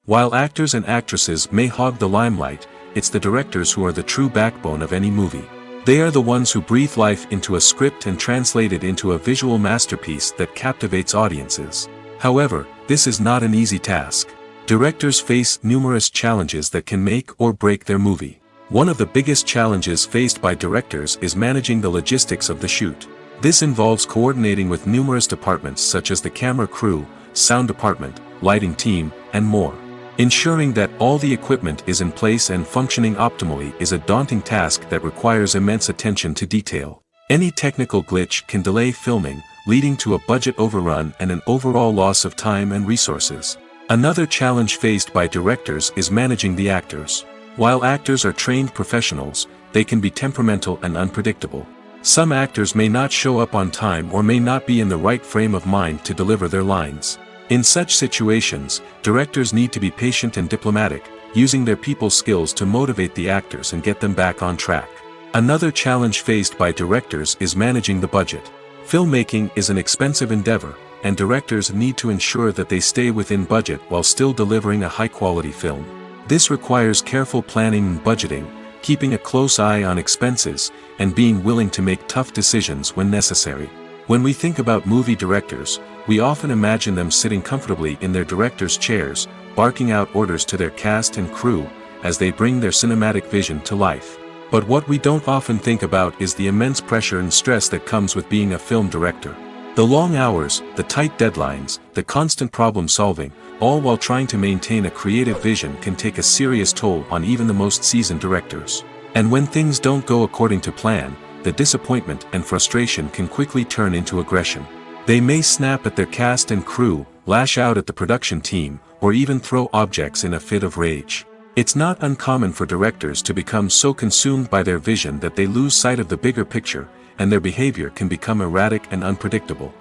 While actors and actresses may hog the limelight, it's the directors who are the true backbone of any movie. They are the ones who breathe life into a script and translate it into a visual masterpiece that captivates audiences. However, this is not an easy task. Directors face numerous challenges that can make or break their movie. One of the biggest challenges faced by directors is managing the logistics of the shoot. This involves coordinating with numerous departments such as the camera crew, sound department, lighting team, and more. Ensuring that all the equipment is in place and functioning optimally is a daunting task that requires immense attention to detail. Any technical glitch can delay filming, leading to a budget overrun and an overall loss of time and resources. Another challenge faced by directors is managing the actors. While actors are trained professionals, they can be temperamental and unpredictable. Some actors may not show up on time or may not be in the right frame of mind to deliver their lines. In such situations, directors need to be patient and diplomatic, using their people skills to motivate the actors and get them back on track. Another challenge faced by directors is managing the budget. Filmmaking is an expensive endeavor, and directors need to ensure that they stay within budget while still delivering a high-quality film. This requires careful planning and budgeting, keeping a close eye on expenses, and being willing to make tough decisions when necessary. When we think about movie directors, we often imagine them sitting comfortably in their director's chairs, barking out orders to their cast and crew, as they bring their cinematic vision to life. But what we don't often think about is the immense pressure and stress that comes with being a film director. The long hours, the tight deadlines, the constant problem solving, all while trying to maintain a creative vision can take a serious toll on even the most seasoned directors. And when things don't go according to plan, the disappointment and frustration can quickly turn into aggression. They may snap at their cast and crew, lash out at the production team, or even throw objects in a fit of rage. It's not uncommon for directors to become so consumed by their vision that they lose sight of the bigger picture, and their behavior can become erratic and unpredictable.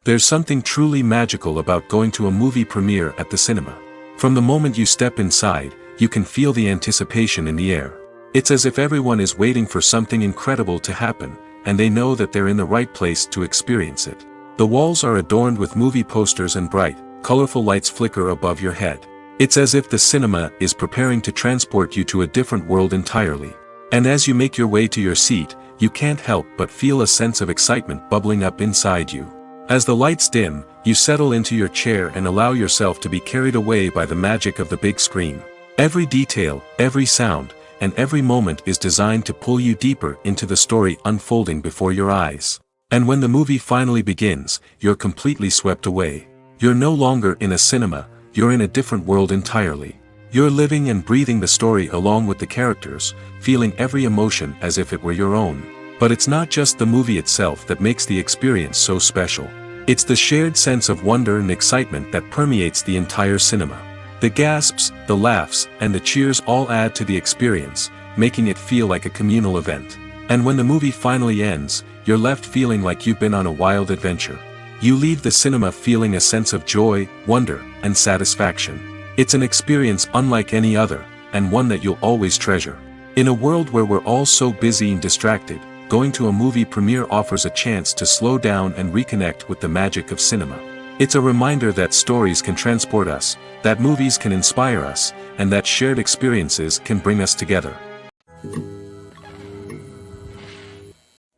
There's something truly magical about going to a movie premiere at the cinema. From the moment you step inside, you can feel the anticipation in the air. It's as if everyone is waiting for something incredible to happen, and they know that they're in the right place to experience it. The walls are adorned with movie posters and bright, colorful lights flicker above your head. It's as if the cinema is preparing to transport you to a different world entirely. And as you make your way to your seat, you can't help but feel a sense of excitement bubbling up inside you. As the lights dim, you settle into your chair and allow yourself to be carried away by the magic of the big screen. Every detail, every sound, and every moment is designed to pull you deeper into the story unfolding before your eyes. And when the movie finally begins, you're completely swept away. You're no longer in a cinema, you're in a different world entirely. You're living and breathing the story along with the characters, feeling every emotion as if it were your own. But it's not just the movie itself that makes the experience so special. It's the shared sense of wonder and excitement that permeates the entire cinema. The gasps, the laughs, and the cheers all add to the experience, making it feel like a communal event. And when the movie finally ends, you're left feeling like you've been on a wild adventure. You leave the cinema feeling a sense of joy, wonder, and satisfaction. It's an experience unlike any other, and one that you'll always treasure. In a world where we're all so busy and distracted, going to a movie premiere offers a chance to slow down and reconnect with the magic of cinema. It's a reminder that stories can transport us, that movies can inspire us, and that shared experiences can bring us together.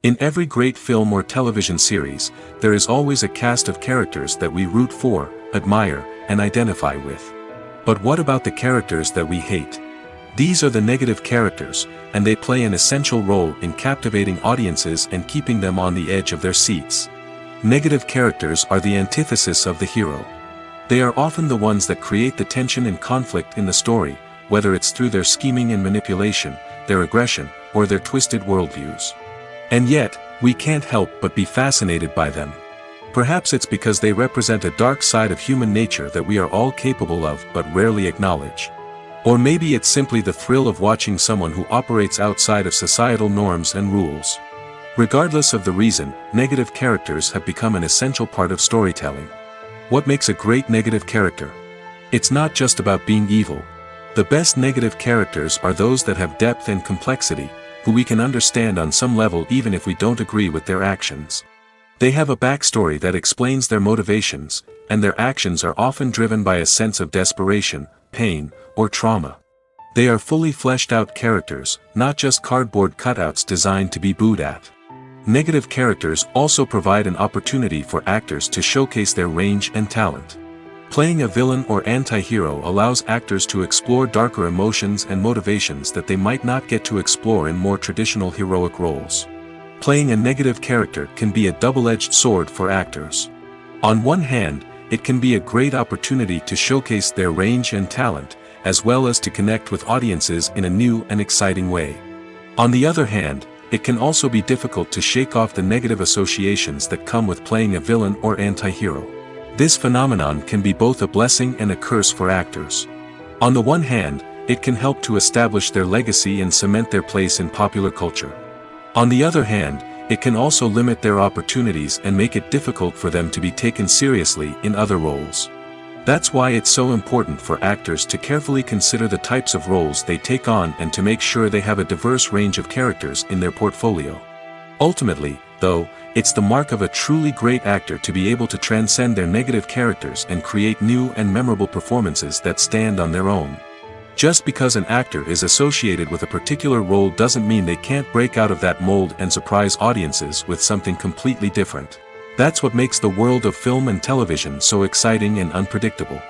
In every great film or television series, there is always a cast of characters that we root for, admire, and identify with. But what about the characters that we hate? These are the negative characters, and they play an essential role in captivating audiences and keeping them on the edge of their seats. Negative characters are the antithesis of the hero. They are often the ones that create the tension and conflict in the story, whether it's through their scheming and manipulation, their aggression, or their twisted worldviews. And yet, we can't help but be fascinated by them. Perhaps it's because they represent a dark side of human nature that we are all capable of but rarely acknowledge. Or maybe it's simply the thrill of watching someone who operates outside of societal norms and rules. Regardless of the reason, negative characters have become an essential part of storytelling. What makes a great negative character? It's not just about being evil. The best negative characters are those that have depth and complexity, who we can understand on some level even if we don't agree with their actions. They have a backstory that explains their motivations, and their actions are often driven by a sense of desperation, pain, or trauma. They are fully fleshed out characters, not just cardboard cutouts designed to be booed at. Negative characters also provide an opportunity for actors to showcase their range and talent. Playing a villain or anti-hero allows actors to explore darker emotions and motivations that they might not get to explore in more traditional heroic roles. Playing a negative character can be a double-edged sword for actors. On one hand, it can be a great opportunity to showcase their range and talent, as well as to connect with audiences in a new and exciting way. On the other hand, it can also be difficult to shake off the negative associations that come with playing a villain or anti-hero. This phenomenon can be both a blessing and a curse for actors. On the one hand, it can help to establish their legacy and cement their place in popular culture. On the other hand, it can also limit their opportunities and make it difficult for them to be taken seriously in other roles. That's why it's so important for actors to carefully consider the types of roles they take on and to make sure they have a diverse range of characters in their portfolio. Ultimately, though, it's the mark of a truly great actor to be able to transcend their negative characters and create new and memorable performances that stand on their own. Just because an actor is associated with a particular role doesn't mean they can't break out of that mold and surprise audiences with something completely different. That's what makes the world of film and television so exciting and unpredictable.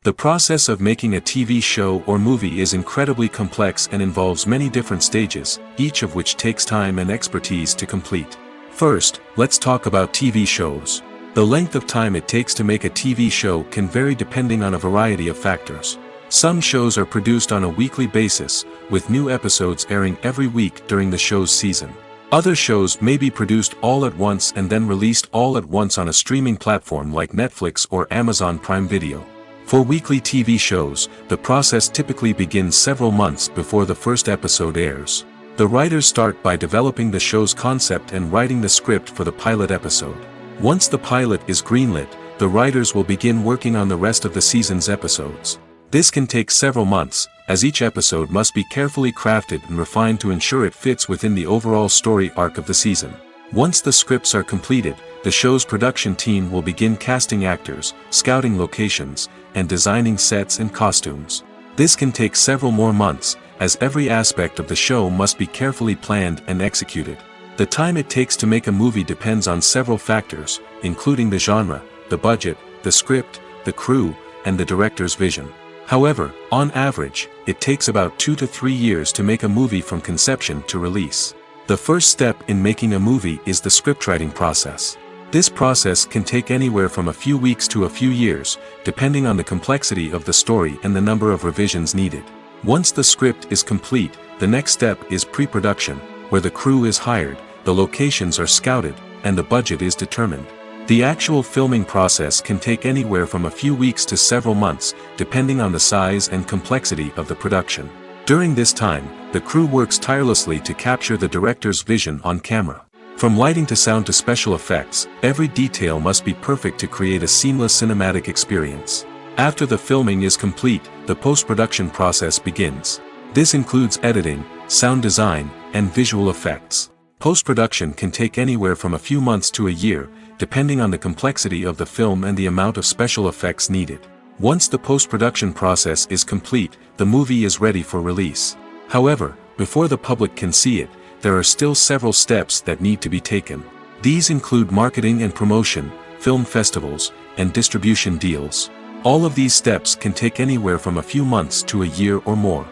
The process of making a TV show or movie is incredibly complex and involves many different stages, each of which takes time and expertise to complete. First, let's talk about TV shows. The length of time it takes to make a TV show can vary depending on a variety of factors. Some shows are produced on a weekly basis, with new episodes airing every week during the show's season. Other shows may be produced all at once and then released all at once on a streaming platform like Netflix or Amazon Prime Video. For weekly TV shows, the process typically begins several months before the first episode airs. The writers start by developing the show's concept and writing the script for the pilot episode. Once the pilot is greenlit, the writers will begin working on the rest of the season's episodes. This can take several months, as each episode must be carefully crafted and refined to ensure it fits within the overall story arc of the season. Once the scripts are completed, the show's production team will begin casting actors, scouting locations, and designing sets and costumes. This can take several more months, as every aspect of the show must be carefully planned and executed. The time it takes to make a movie depends on several factors, including the genre, the budget, the script, the crew, and the director's vision. However, on average, it takes about 2 to 3 years to make a movie from conception to release. The first step in making a movie is the scriptwriting process. This process can take anywhere from a few weeks to a few years, depending on the complexity of the story and the number of revisions needed. Once the script is complete, the next step is pre-production, where the crew is hired, the locations are scouted, and the budget is determined. The actual filming process can take anywhere from a few weeks to several months, depending on the size and complexity of the production. During this time, the crew works tirelessly to capture the director's vision on camera. From lighting to sound to special effects, every detail must be perfect to create a seamless cinematic experience. After the filming is complete, the post-production process begins. This includes editing, sound design, and visual effects. Post-production can take anywhere from a few months to a year, depending on the complexity of the film and the amount of special effects needed. Once the post-production process is complete, the movie is ready for release. However, before the public can see it, there are still several steps that need to be taken. These include marketing and promotion, film festivals, and distribution deals. All of these steps can take anywhere from a few months to a year or more.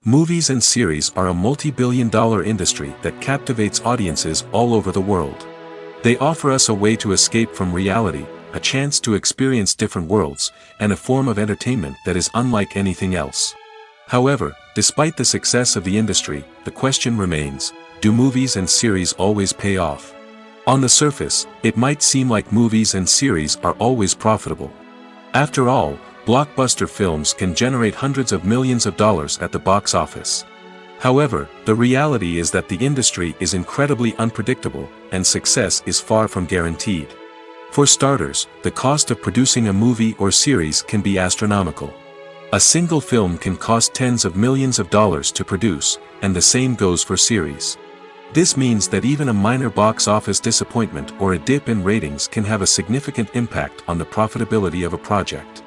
Movies and series are a multi-billion-dollar industry that captivates audiences all over the world. They offer us a way to escape from reality, a chance to experience different worlds, and a form of entertainment that is unlike anything else. However, despite the success of the industry, the question remains, do movies and series always pay off? On the surface, it might seem like movies and series are always profitable. After all, blockbuster films can generate hundreds of millions of dollars at the box office. However, the reality is that the industry is incredibly unpredictable, and success is far from guaranteed. For starters, the cost of producing a movie or series can be astronomical. A single film can cost tens of millions of dollars to produce, and the same goes for series. This means that even a minor box office disappointment or a dip in ratings can have a significant impact on the profitability of a project.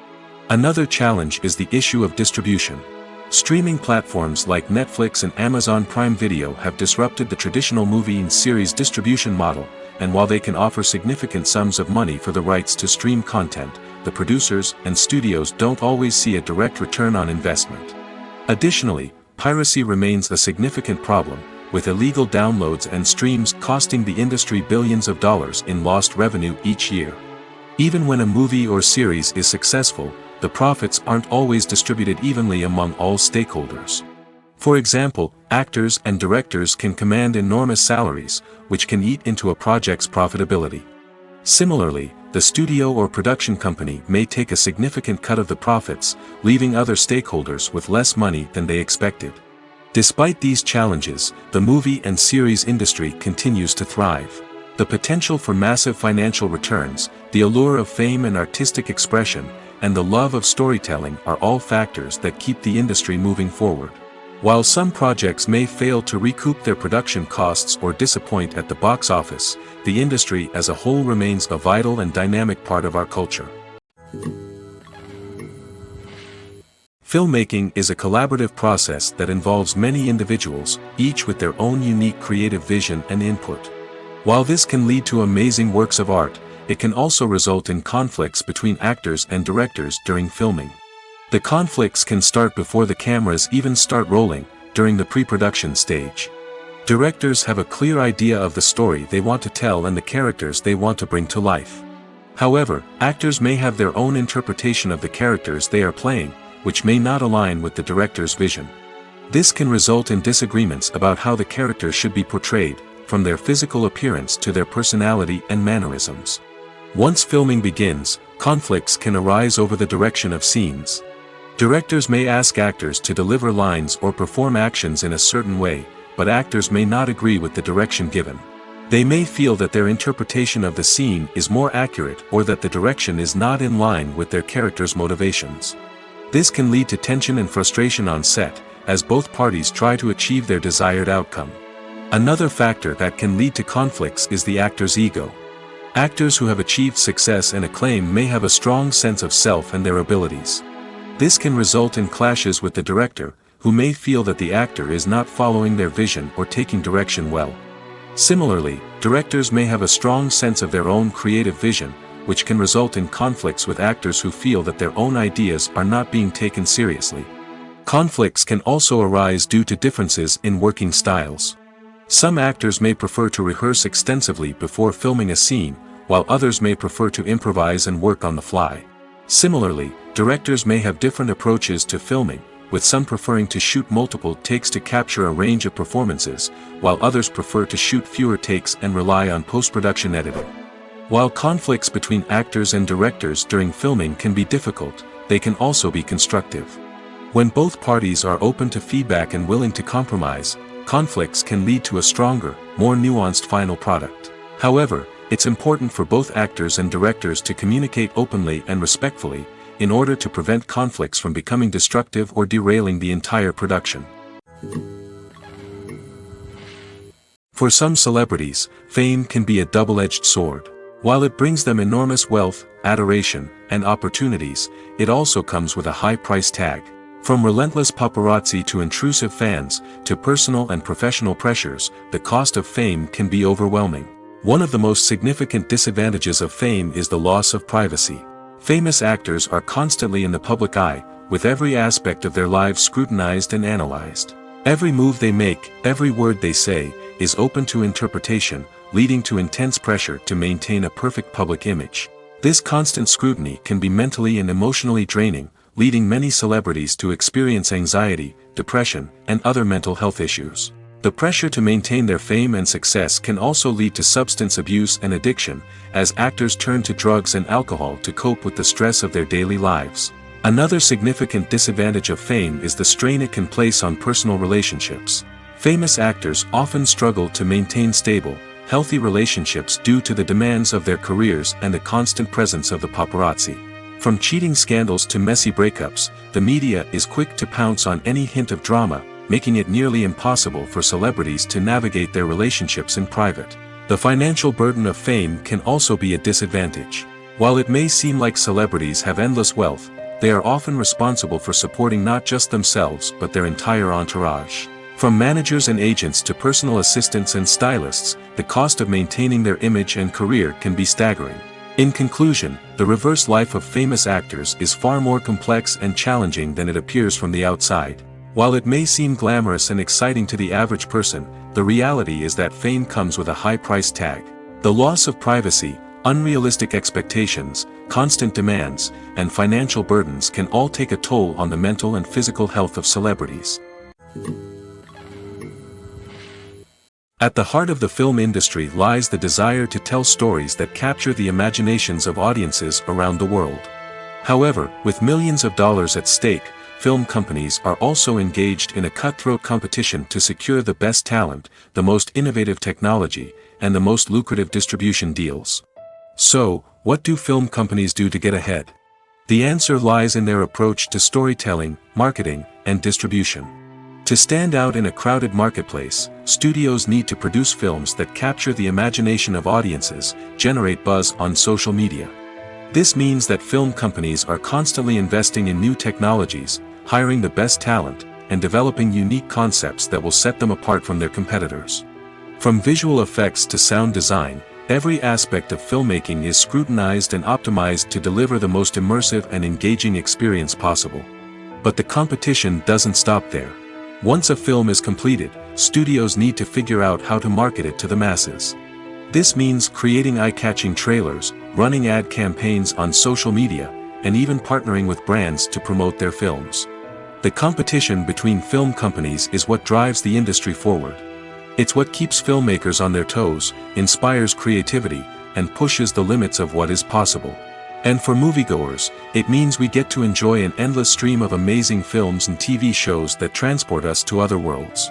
Another challenge is the issue of distribution. Streaming platforms like Netflix and Amazon Prime Video have disrupted the traditional movie and series distribution model, and while they can offer significant sums of money for the rights to stream content, the producers and studios don't always see a direct return on investment. Additionally, piracy remains a significant problem, with illegal downloads and streams costing the industry billions of dollars in lost revenue each year. Even when a movie or series is successful, the profits aren't always distributed evenly among all stakeholders. For example, actors and directors can command enormous salaries, which can eat into a project's profitability. Similarly, the studio or production company may take a significant cut of the profits, leaving other stakeholders with less money than they expected. Despite these challenges, the movie and series industry continues to thrive. The potential for massive financial returns, the allure of fame and artistic expression, and the love of storytelling are all factors that keep the industry moving forward. While some projects may fail to recoup their production costs or disappoint at the box office, the industry as a whole remains a vital and dynamic part of our culture. Filmmaking is a collaborative process that involves many individuals, each with their own unique creative vision and input. While this can lead to amazing works of art, it can also result in conflicts between actors and directors during filming. The conflicts can start before the cameras even start rolling, during the pre-production stage. Directors have a clear idea of the story they want to tell and the characters they want to bring to life. However, actors may have their own interpretation of the characters they are playing, which may not align with the director's vision. This can result in disagreements about how the characters should be portrayed, from their physical appearance to their personality and mannerisms. Once filming begins, conflicts can arise over the direction of scenes. Directors may ask actors to deliver lines or perform actions in a certain way, but actors may not agree with the direction given. They may feel that their interpretation of the scene is more accurate or that the direction is not in line with their character's motivations. This can lead to tension and frustration on set, as both parties try to achieve their desired outcome. Another factor that can lead to conflicts is the actor's ego. Actors who have achieved success and acclaim may have a strong sense of self and their abilities. This can result in clashes with the director, who may feel that the actor is not following their vision or taking direction well. Similarly, directors may have a strong sense of their own creative vision, which can result in conflicts with actors who feel that their own ideas are not being taken seriously. Conflicts can also arise due to differences in working styles. Some actors may prefer to rehearse extensively before filming a scene, while others may prefer to improvise and work on the fly. Similarly, directors may have different approaches to filming, with some preferring to shoot multiple takes to capture a range of performances, while others prefer to shoot fewer takes and rely on post-production editing. While conflicts between actors and directors during filming can be difficult, they can also be constructive. When both parties are open to feedback and willing to compromise, conflicts can lead to a stronger, more nuanced final product. However, it's important for both actors and directors to communicate openly and respectfully, in order to prevent conflicts from becoming destructive or derailing the entire production. For some celebrities, fame can be a double-edged sword. While it brings them enormous wealth, adoration, and opportunities, it also comes with a high price tag. From relentless paparazzi to intrusive fans, to personal and professional pressures, the cost of fame can be overwhelming. One of the most significant disadvantages of fame is the loss of privacy. Famous actors are constantly in the public eye, with every aspect of their lives scrutinized and analyzed. Every move they make, every word they say, is open to interpretation, leading to intense pressure to maintain a perfect public image. This constant scrutiny can be mentally and emotionally draining, leading many celebrities to experience anxiety, depression, and other mental health issues. The pressure to maintain their fame and success can also lead to substance abuse and addiction, as actors turn to drugs and alcohol to cope with the stress of their daily lives. Another significant disadvantage of fame is the strain it can place on personal relationships. Famous actors often struggle to maintain stable, healthy relationships due to the demands of their careers and the constant presence of the paparazzi. From cheating scandals to messy breakups, the media is quick to pounce on any hint of drama, making it nearly impossible for celebrities to navigate their relationships in private. The financial burden of fame can also be a disadvantage. While it may seem like celebrities have endless wealth, they are often responsible for supporting not just themselves but their entire entourage. From managers and agents to personal assistants and stylists, the cost of maintaining their image and career can be staggering. In conclusion, the reverse life of famous actors is far more complex and challenging than it appears from the outside. While it may seem glamorous and exciting to the average person, the reality is that fame comes with a high price tag. The loss of privacy, unrealistic expectations, constant demands, and financial burdens can all take a toll on the mental and physical health of celebrities. At the heart of the film industry lies the desire to tell stories that capture the imaginations of audiences around the world. However, with millions of dollars at stake, film companies are also engaged in a cutthroat competition to secure the best talent, the most innovative technology, and the most lucrative distribution deals. So, what do film companies do to get ahead? The answer lies in their approach to storytelling, marketing, and distribution. To stand out in a crowded marketplace, studios need to produce films that capture the imagination of audiences, generate buzz on social media. This means that film companies are constantly investing in new technologies, hiring the best talent, and developing unique concepts that will set them apart from their competitors. From visual effects to sound design, every aspect of filmmaking is scrutinized and optimized to deliver the most immersive and engaging experience possible. But the competition doesn't stop there. Once a film is completed, studios need to figure out how to market it to the masses. This means creating eye-catching trailers, running ad campaigns on social media, and even partnering with brands to promote their films. The competition between film companies is what drives the industry forward. It's what keeps filmmakers on their toes, inspires creativity, and pushes the limits of what is possible. And for moviegoers, it means we get to enjoy an endless stream of amazing films and TV shows that transport us to other worlds.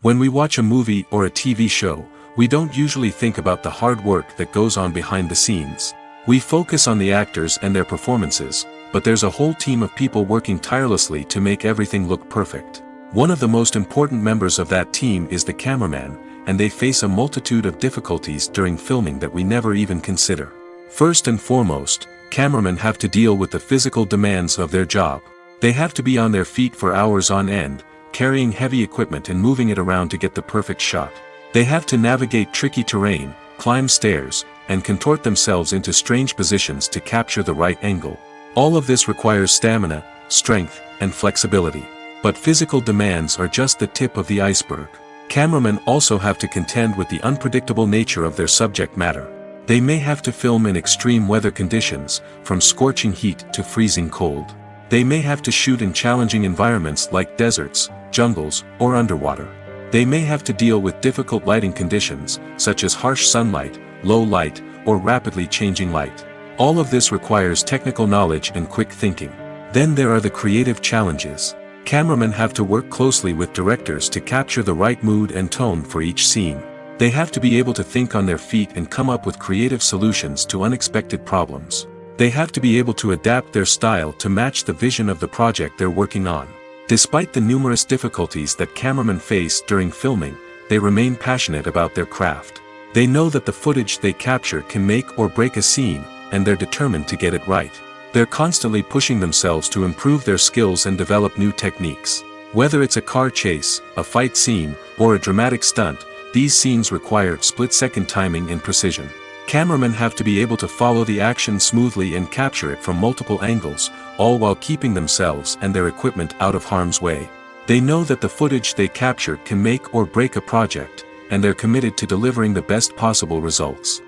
When we watch a movie or a TV show, we don't usually think about the hard work that goes on behind the scenes. We focus on the actors and their performances, but there's a whole team of people working tirelessly to make everything look perfect. One of the most important members of that team is the cameraman, and they face a multitude of difficulties during filming that we never even consider. First and foremost, cameramen have to deal with the physical demands of their job. They have to be on their feet for hours on end, carrying heavy equipment and moving it around to get the perfect shot. They have to navigate tricky terrain, climb stairs, and contort themselves into strange positions to capture the right angle. All of this requires stamina, strength, and flexibility. But physical demands are just the tip of the iceberg. Cameramen also have to contend with the unpredictable nature of their subject matter. They may have to film in extreme weather conditions, from scorching heat to freezing cold. They may have to shoot in challenging environments like deserts, jungles, or underwater. They may have to deal with difficult lighting conditions, such as harsh sunlight, low light, or rapidly changing light. All of this requires technical knowledge and quick thinking. Then there are the creative challenges. Cameramen have to work closely with directors to capture the right mood and tone for each scene. They have to be able to think on their feet and come up with creative solutions to unexpected problems. They have to be able to adapt their style to match the vision of the project they're working on. Despite the numerous difficulties that cameramen face during filming, they remain passionate about their craft. They know that the footage they capture can make or break a scene, and they're determined to get it right. They're constantly pushing themselves to improve their skills and develop new techniques. Whether it's a car chase, a fight scene, or a dramatic stunt, these scenes require split-second timing and precision. Cameramen have to be able to follow the action smoothly and capture it from multiple angles, all while keeping themselves and their equipment out of harm's way. They know that the footage they capture can make or break a project, and they're committed to delivering the best possible results.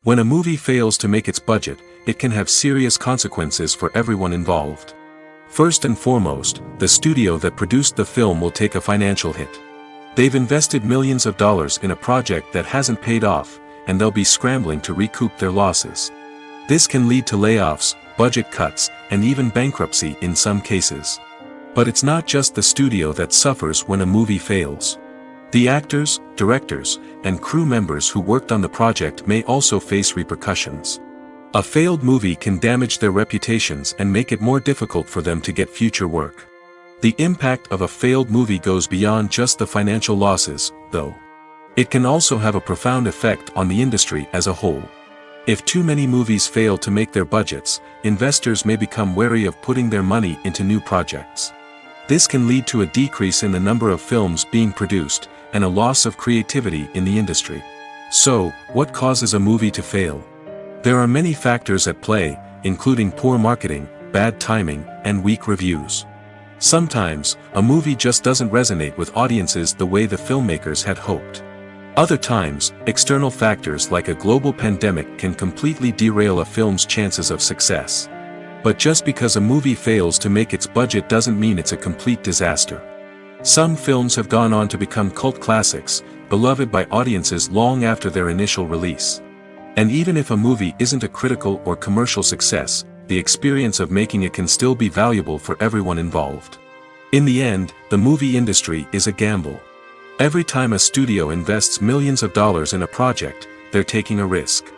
When a movie fails to make its budget, it can have serious consequences for everyone involved. First and foremost, the studio that produced the film will take a financial hit. They've invested millions of dollars in a project that hasn't paid off, and they'll be scrambling to recoup their losses. This can lead to layoffs, budget cuts, and even bankruptcy in some cases. But it's not just the studio that suffers when a movie fails. The actors, directors, and crew members who worked on the project may also face repercussions. A failed movie can damage their reputations and make it more difficult for them to get future work. The impact of a failed movie goes beyond just the financial losses, though. It can also have a profound effect on the industry as a whole. If too many movies fail to make their budgets, investors may become wary of putting their money into new projects. This can lead to a decrease in the number of films being produced, and a loss of creativity in the industry. So, what causes a movie to fail? There are many factors at play, including poor marketing, bad timing, and weak reviews. Sometimes, a movie just doesn't resonate with audiences the way the filmmakers had hoped. Other times, external factors like a global pandemic can completely derail a film's chances of success. But just because a movie fails to make its budget doesn't mean it's a complete disaster. Some films have gone on to become cult classics, beloved by audiences long after their initial release. And even if a movie isn't a critical or commercial success, the experience of making it can still be valuable for everyone involved. In the end, the movie industry is a gamble. Every time a studio invests millions of dollars in a project, they're taking a risk.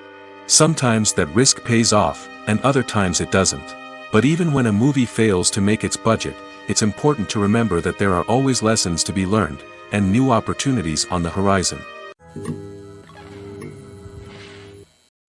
Sometimes that risk pays off, and other times it doesn't. But even when a movie fails to make its budget, it's important to remember that there are always lessons to be learned, and new opportunities on the horizon.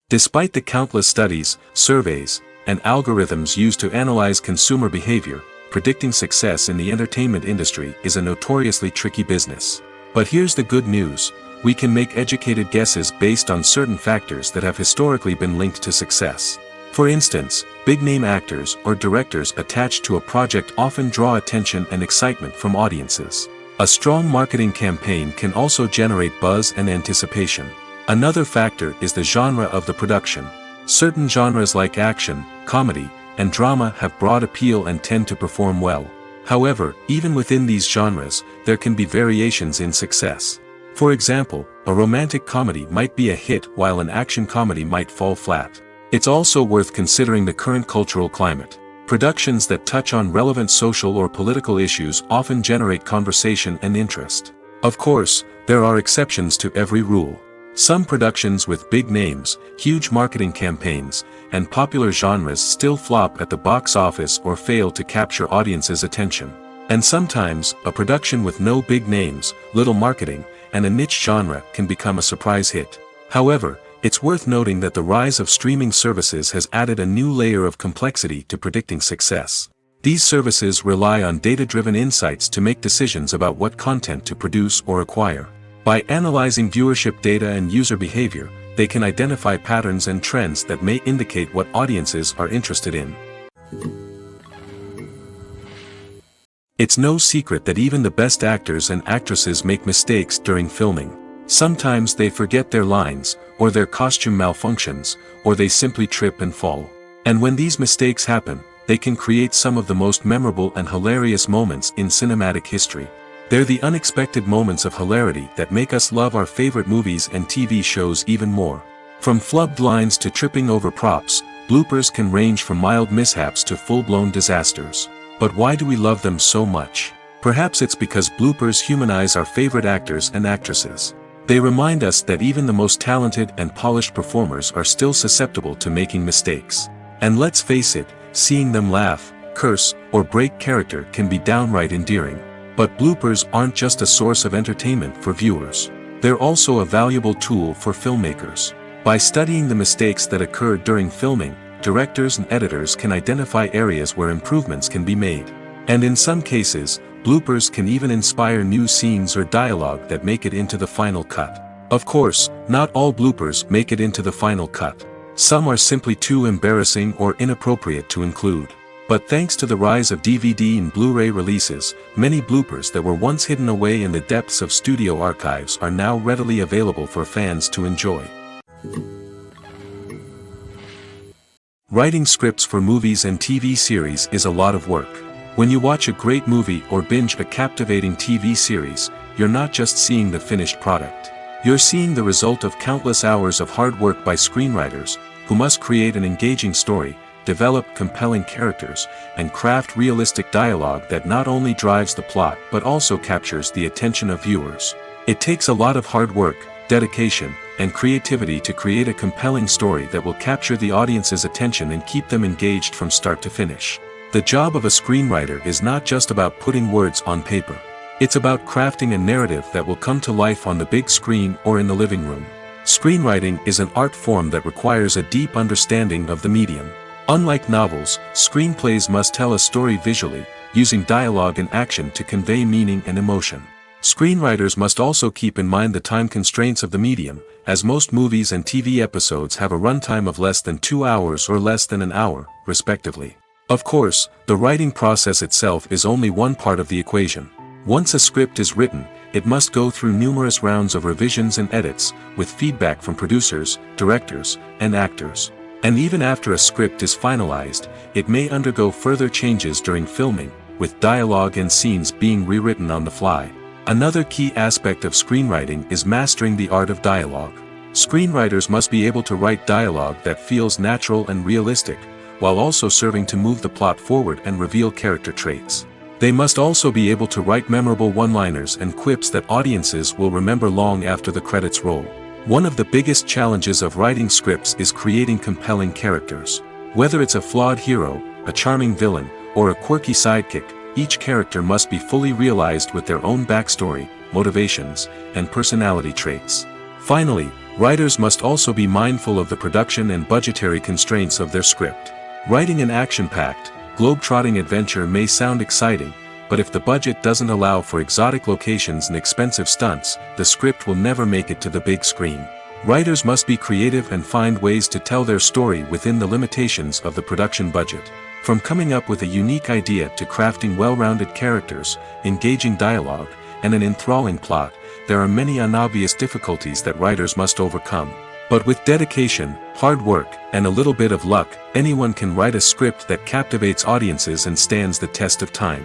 Despite the countless studies, surveys, and algorithms used to analyze consumer behavior, predicting success in the entertainment industry is a notoriously tricky business. But here's the good news: we can make educated guesses based on certain factors that have historically been linked to success. For instance, big-name actors or directors attached to a project often draw attention and excitement from audiences. A strong marketing campaign can also generate buzz and anticipation. Another factor is the genre of the production. Certain genres like action, comedy, and drama have broad appeal and tend to perform well. However, even within these genres, there can be variations in success. For example, a romantic comedy might be a hit while an action comedy might fall flat. It's also worth considering the current cultural climate. Productions that touch on relevant social or political issues often generate conversation and interest. Of course, there are exceptions to every rule. Some productions with big names, huge marketing campaigns, and popular genres still flop at the box office or fail to capture audiences' attention. And sometimes, a production with no big names, little marketing, and a niche genre can become a surprise hit. However, it's worth noting that the rise of streaming services has added a new layer of complexity to predicting success. These services rely on data-driven insights to make decisions about what content to produce or acquire. By analyzing viewership data and user behavior, they can identify patterns and trends that may indicate what audiences are interested in. It's no secret that even the best actors and actresses make mistakes during filming. Sometimes they forget their lines, or their costume malfunctions, or they simply trip and fall. And when these mistakes happen, they can create some of the most memorable and hilarious moments in cinematic history. They're the unexpected moments of hilarity that make us love our favorite movies and TV shows even more. From flubbed lines to tripping over props, bloopers can range from mild mishaps to full-blown disasters. But why do we love them so much? Perhaps it's because bloopers humanize our favorite actors and actresses. They remind us that even the most talented and polished performers are still susceptible to making mistakes. And let's face it, seeing them laugh, curse, or break character can be downright endearing. But bloopers aren't just a source of entertainment for viewers. They're also a valuable tool for filmmakers. By studying the mistakes that occurred during filming, directors and editors can identify areas where improvements can be made. And in some cases, bloopers can even inspire new scenes or dialogue that make it into the final cut. Of course, not all bloopers make it into the final cut. Some are simply too embarrassing or inappropriate to include. But thanks to the rise of DVD and Blu-ray releases, many bloopers that were once hidden away in the depths of studio archives are now readily available for fans to enjoy. Writing scripts for movies and TV series is a lot of work. When you watch a great movie or binge a captivating TV series, you're not just seeing the finished product. You're seeing the result of countless hours of hard work by screenwriters, who must create an engaging story, develop compelling characters, and craft realistic dialogue that not only drives the plot but also captures the attention of viewers. It takes a lot of hard work, dedication, and creativity to create a compelling story that will capture the audience's attention and keep them engaged from start to finish. The job of a screenwriter is not just about putting words on paper. It's about crafting a narrative that will come to life on the big screen or in the living room. Screenwriting is an art form that requires a deep understanding of the medium. Unlike novels, screenplays must tell a story visually, using dialogue and action to convey meaning and emotion. Screenwriters must also keep in mind the time constraints of the medium, as most movies and TV episodes have a runtime of less than 2 hours or less than an hour, respectively. Of course, the writing process itself is only one part of the equation. Once a script is written, it must go through numerous rounds of revisions and edits, with feedback from producers, directors, and actors. And even after a script is finalized, it may undergo further changes during filming, with dialogue and scenes being rewritten on the fly. Another key aspect of screenwriting is mastering the art of dialogue. Screenwriters must be able to write dialogue that feels natural and realistic, while also serving to move the plot forward and reveal character traits. They must also be able to write memorable one-liners and quips that audiences will remember long after the credits roll. One of the biggest challenges of writing scripts is creating compelling characters. Whether it's a flawed hero, a charming villain, or a quirky sidekick, each character must be fully realized with their own backstory, motivations, and personality traits. Finally, writers must also be mindful of the production and budgetary constraints of their script. Writing an action-packed, globe-trotting adventure may sound exciting, but if the budget doesn't allow for exotic locations and expensive stunts, the script will never make it to the big screen. Writers must be creative and find ways to tell their story within the limitations of the production budget. From coming up with a unique idea to crafting well-rounded characters, engaging dialogue, and an enthralling plot, there are many unobvious difficulties that writers must overcome. But with dedication, hard work, and a little bit of luck, anyone can write a script that captivates audiences and stands the test of time.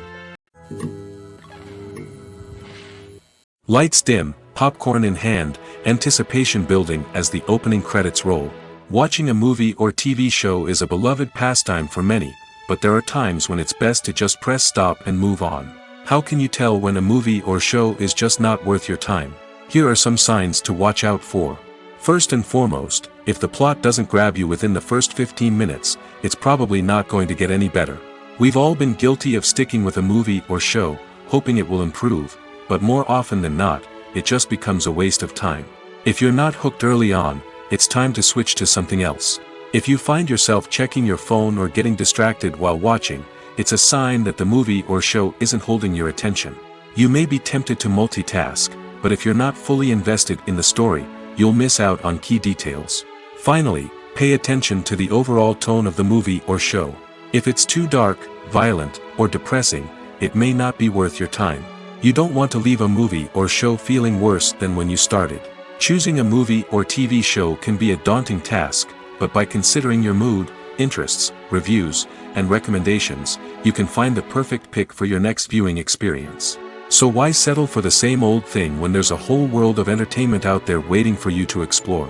Lights dim, popcorn in hand, anticipation building as the opening credits roll. Watching a movie or TV show is a beloved pastime for many, but there are times when it's best to just press stop and move on. How can you tell when a movie or show is just not worth your time? Here are some signs to watch out for. First and foremost, if the plot doesn't grab you within the first 15 minutes, it's probably not going to get any better. We've all been guilty of sticking with a movie or show, hoping it will improve, but more often than not, it just becomes a waste of time. If you're not hooked early on, it's time to switch to something else. If you find yourself checking your phone or getting distracted while watching, it's a sign that the movie or show isn't holding your attention. You may be tempted to multitask, but if you're not fully invested in the story, you'll miss out on key details. Finally, pay attention to the overall tone of the movie or show. If it's too dark, violent, or depressing, it may not be worth your time. You don't want to leave a movie or show feeling worse than when you started. Choosing a movie or TV show can be a daunting task, but by considering your mood, interests, reviews, and recommendations, you can find the perfect pick for your next viewing experience. So why settle for the same old thing when there's a whole world of entertainment out there waiting for you to explore?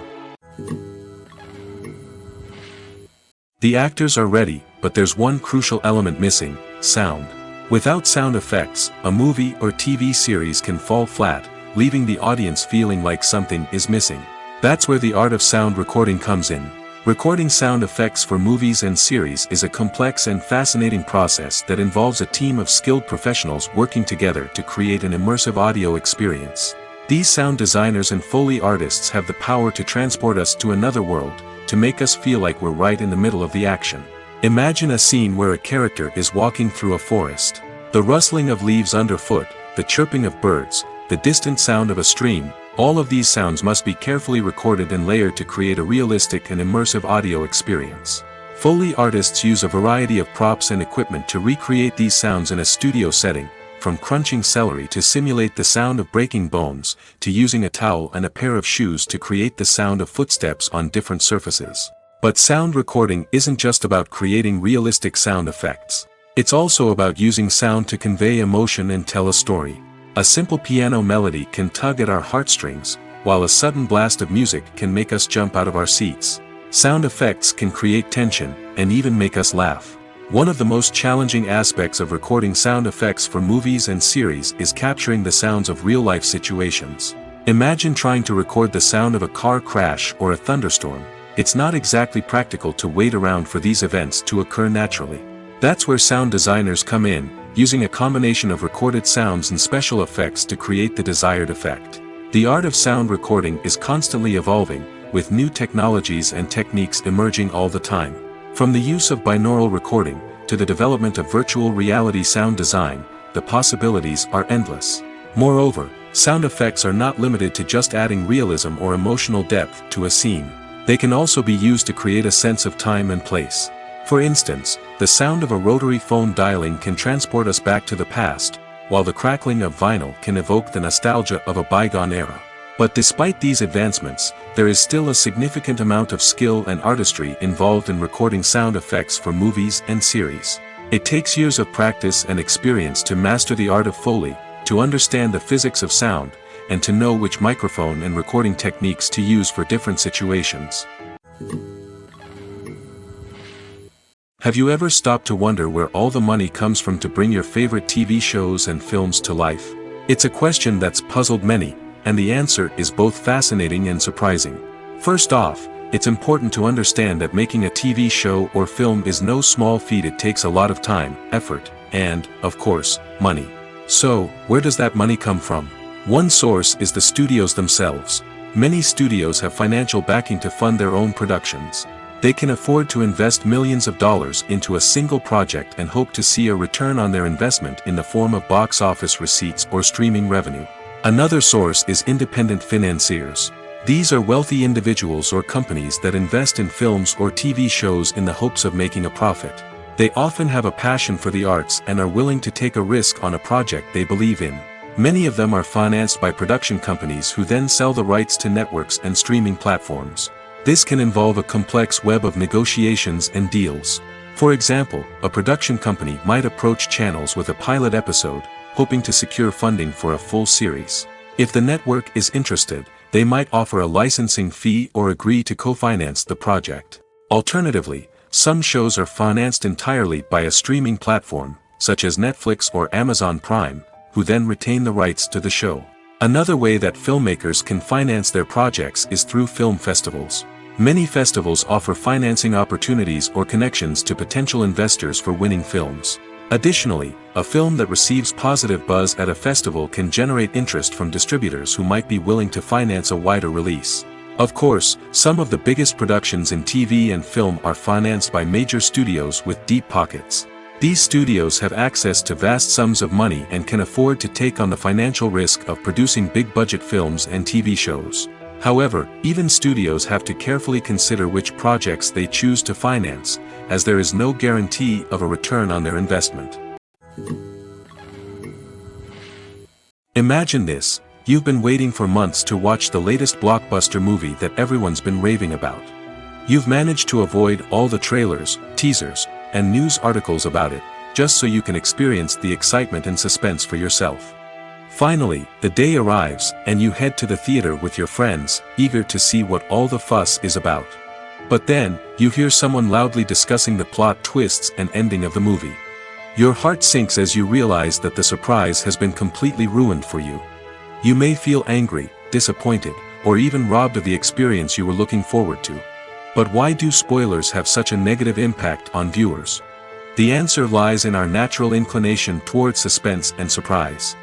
The actors are ready, but there's one crucial element missing: sound. Without sound effects, a movie or TV series can fall flat, leaving the audience feeling like something is missing. That's where the art of sound recording comes in. Recording sound effects for movies and series is a complex and fascinating process that involves a team of skilled professionals working together to create an immersive audio experience. These sound designers and Foley artists have the power to transport us to another world, to make us feel like we're right in the middle of the action. Imagine a scene where a character is walking through a forest. The rustling of leaves underfoot, the chirping of birds, the distant sound of a stream, all of these sounds must be carefully recorded and layered to create a realistic and immersive audio experience. Foley artists use a variety of props and equipment to recreate these sounds in a studio setting, from crunching celery to simulate the sound of breaking bones, to using a towel and a pair of shoes to create the sound of footsteps on different surfaces. But sound recording isn't just about creating realistic sound effects. It's also about using sound to convey emotion and tell a story. A simple piano melody can tug at our heartstrings, while a sudden blast of music can make us jump out of our seats. Sound effects can create tension, and even make us laugh. One of the most challenging aspects of recording sound effects for movies and series is capturing the sounds of real-life situations. Imagine trying to record the sound of a car crash or a thunderstorm. It's not exactly practical to wait around for these events to occur naturally. That's where sound designers come in, using a combination of recorded sounds and special effects to create the desired effect. The art of sound recording is constantly evolving, with new technologies and techniques emerging all the time. From the use of binaural recording, to the development of virtual reality sound design, the possibilities are endless. Moreover, sound effects are not limited to just adding realism or emotional depth to a scene. They can also be used to create a sense of time and place. For instance, the sound of a rotary phone dialing can transport us back to the past, while the crackling of vinyl can evoke the nostalgia of a bygone era. But despite these advancements, there is still a significant amount of skill and artistry involved in recording sound effects for movies and series. It takes years of practice and experience to master the art of Foley, to understand the physics of sound, and to know which microphone and recording techniques to use for different situations. Have you ever stopped to wonder where all the money comes from to bring your favorite TV shows and films to life? It's a question that's puzzled many, and the answer is both fascinating and surprising. First off, it's important to understand that making a TV show or film is no small feat. It takes a lot of time, effort, and, of course, money. So, where does that money come from? One source is the studios themselves. Many studios have financial backing to fund their own productions. They can afford to invest millions of dollars into a single project and hope to see a return on their investment in the form of box office receipts or streaming revenue. Another source is independent financiers. These are wealthy individuals or companies that invest in films or TV shows in the hopes of making a profit. They often have a passion for the arts and are willing to take a risk on a project they believe in. Many of them are financed by production companies who then sell the rights to networks and streaming platforms. This can involve a complex web of negotiations and deals. For example, a production company might approach channels with a pilot episode, hoping to secure funding for a full series. If the network is interested, they might offer a licensing fee or agree to co-finance the project. Alternatively, some shows are financed entirely by a streaming platform, such as Netflix or Amazon Prime, who then retain the rights to the show. Another way that filmmakers can finance their projects is through film festivals. Many festivals offer financing opportunities or connections to potential investors for winning films. Additionally, a film that receives positive buzz at a festival can generate interest from distributors who might be willing to finance a wider release. Of course, some of the biggest productions in TV and film are financed by major studios with deep pockets. These studios have access to vast sums of money and can afford to take on the financial risk of producing big-budget films and TV shows. However, even studios have to carefully consider which projects they choose to finance, as there is no guarantee of a return on their investment. Imagine this: you've been waiting for months to watch the latest blockbuster movie that everyone's been raving about. You've managed to avoid all the trailers, teasers, and news articles about it, just so you can experience the excitement and suspense for yourself. Finally, the day arrives, and you head to the theater with your friends, eager to see what all the fuss is about. But then, you hear someone loudly discussing the plot twists and ending of the movie. Your heart sinks as you realize that the surprise has been completely ruined for you. You may feel angry, disappointed, or even robbed of the experience you were looking forward to. But why do spoilers have such a negative impact on viewers? The answer lies in our natural inclination towards suspense and surprise.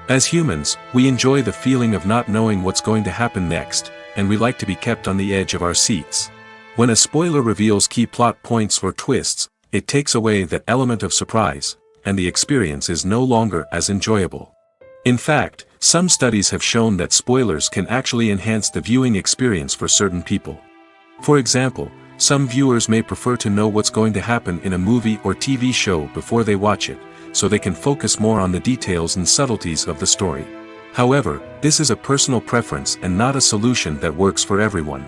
As humans, we enjoy the feeling of not knowing what's going to happen next, and we like to be kept on the edge of our seats. When a spoiler reveals key plot points or twists, it takes away that element of surprise, and the experience is no longer as enjoyable. In fact, some studies have shown that spoilers can actually enhance the viewing experience for certain people. For example, some viewers may prefer to know what's going to happen in a movie or TV show before they watch it, so they can focus more on the details and subtleties of the story. However, this is a personal preference and not a solution that works for everyone.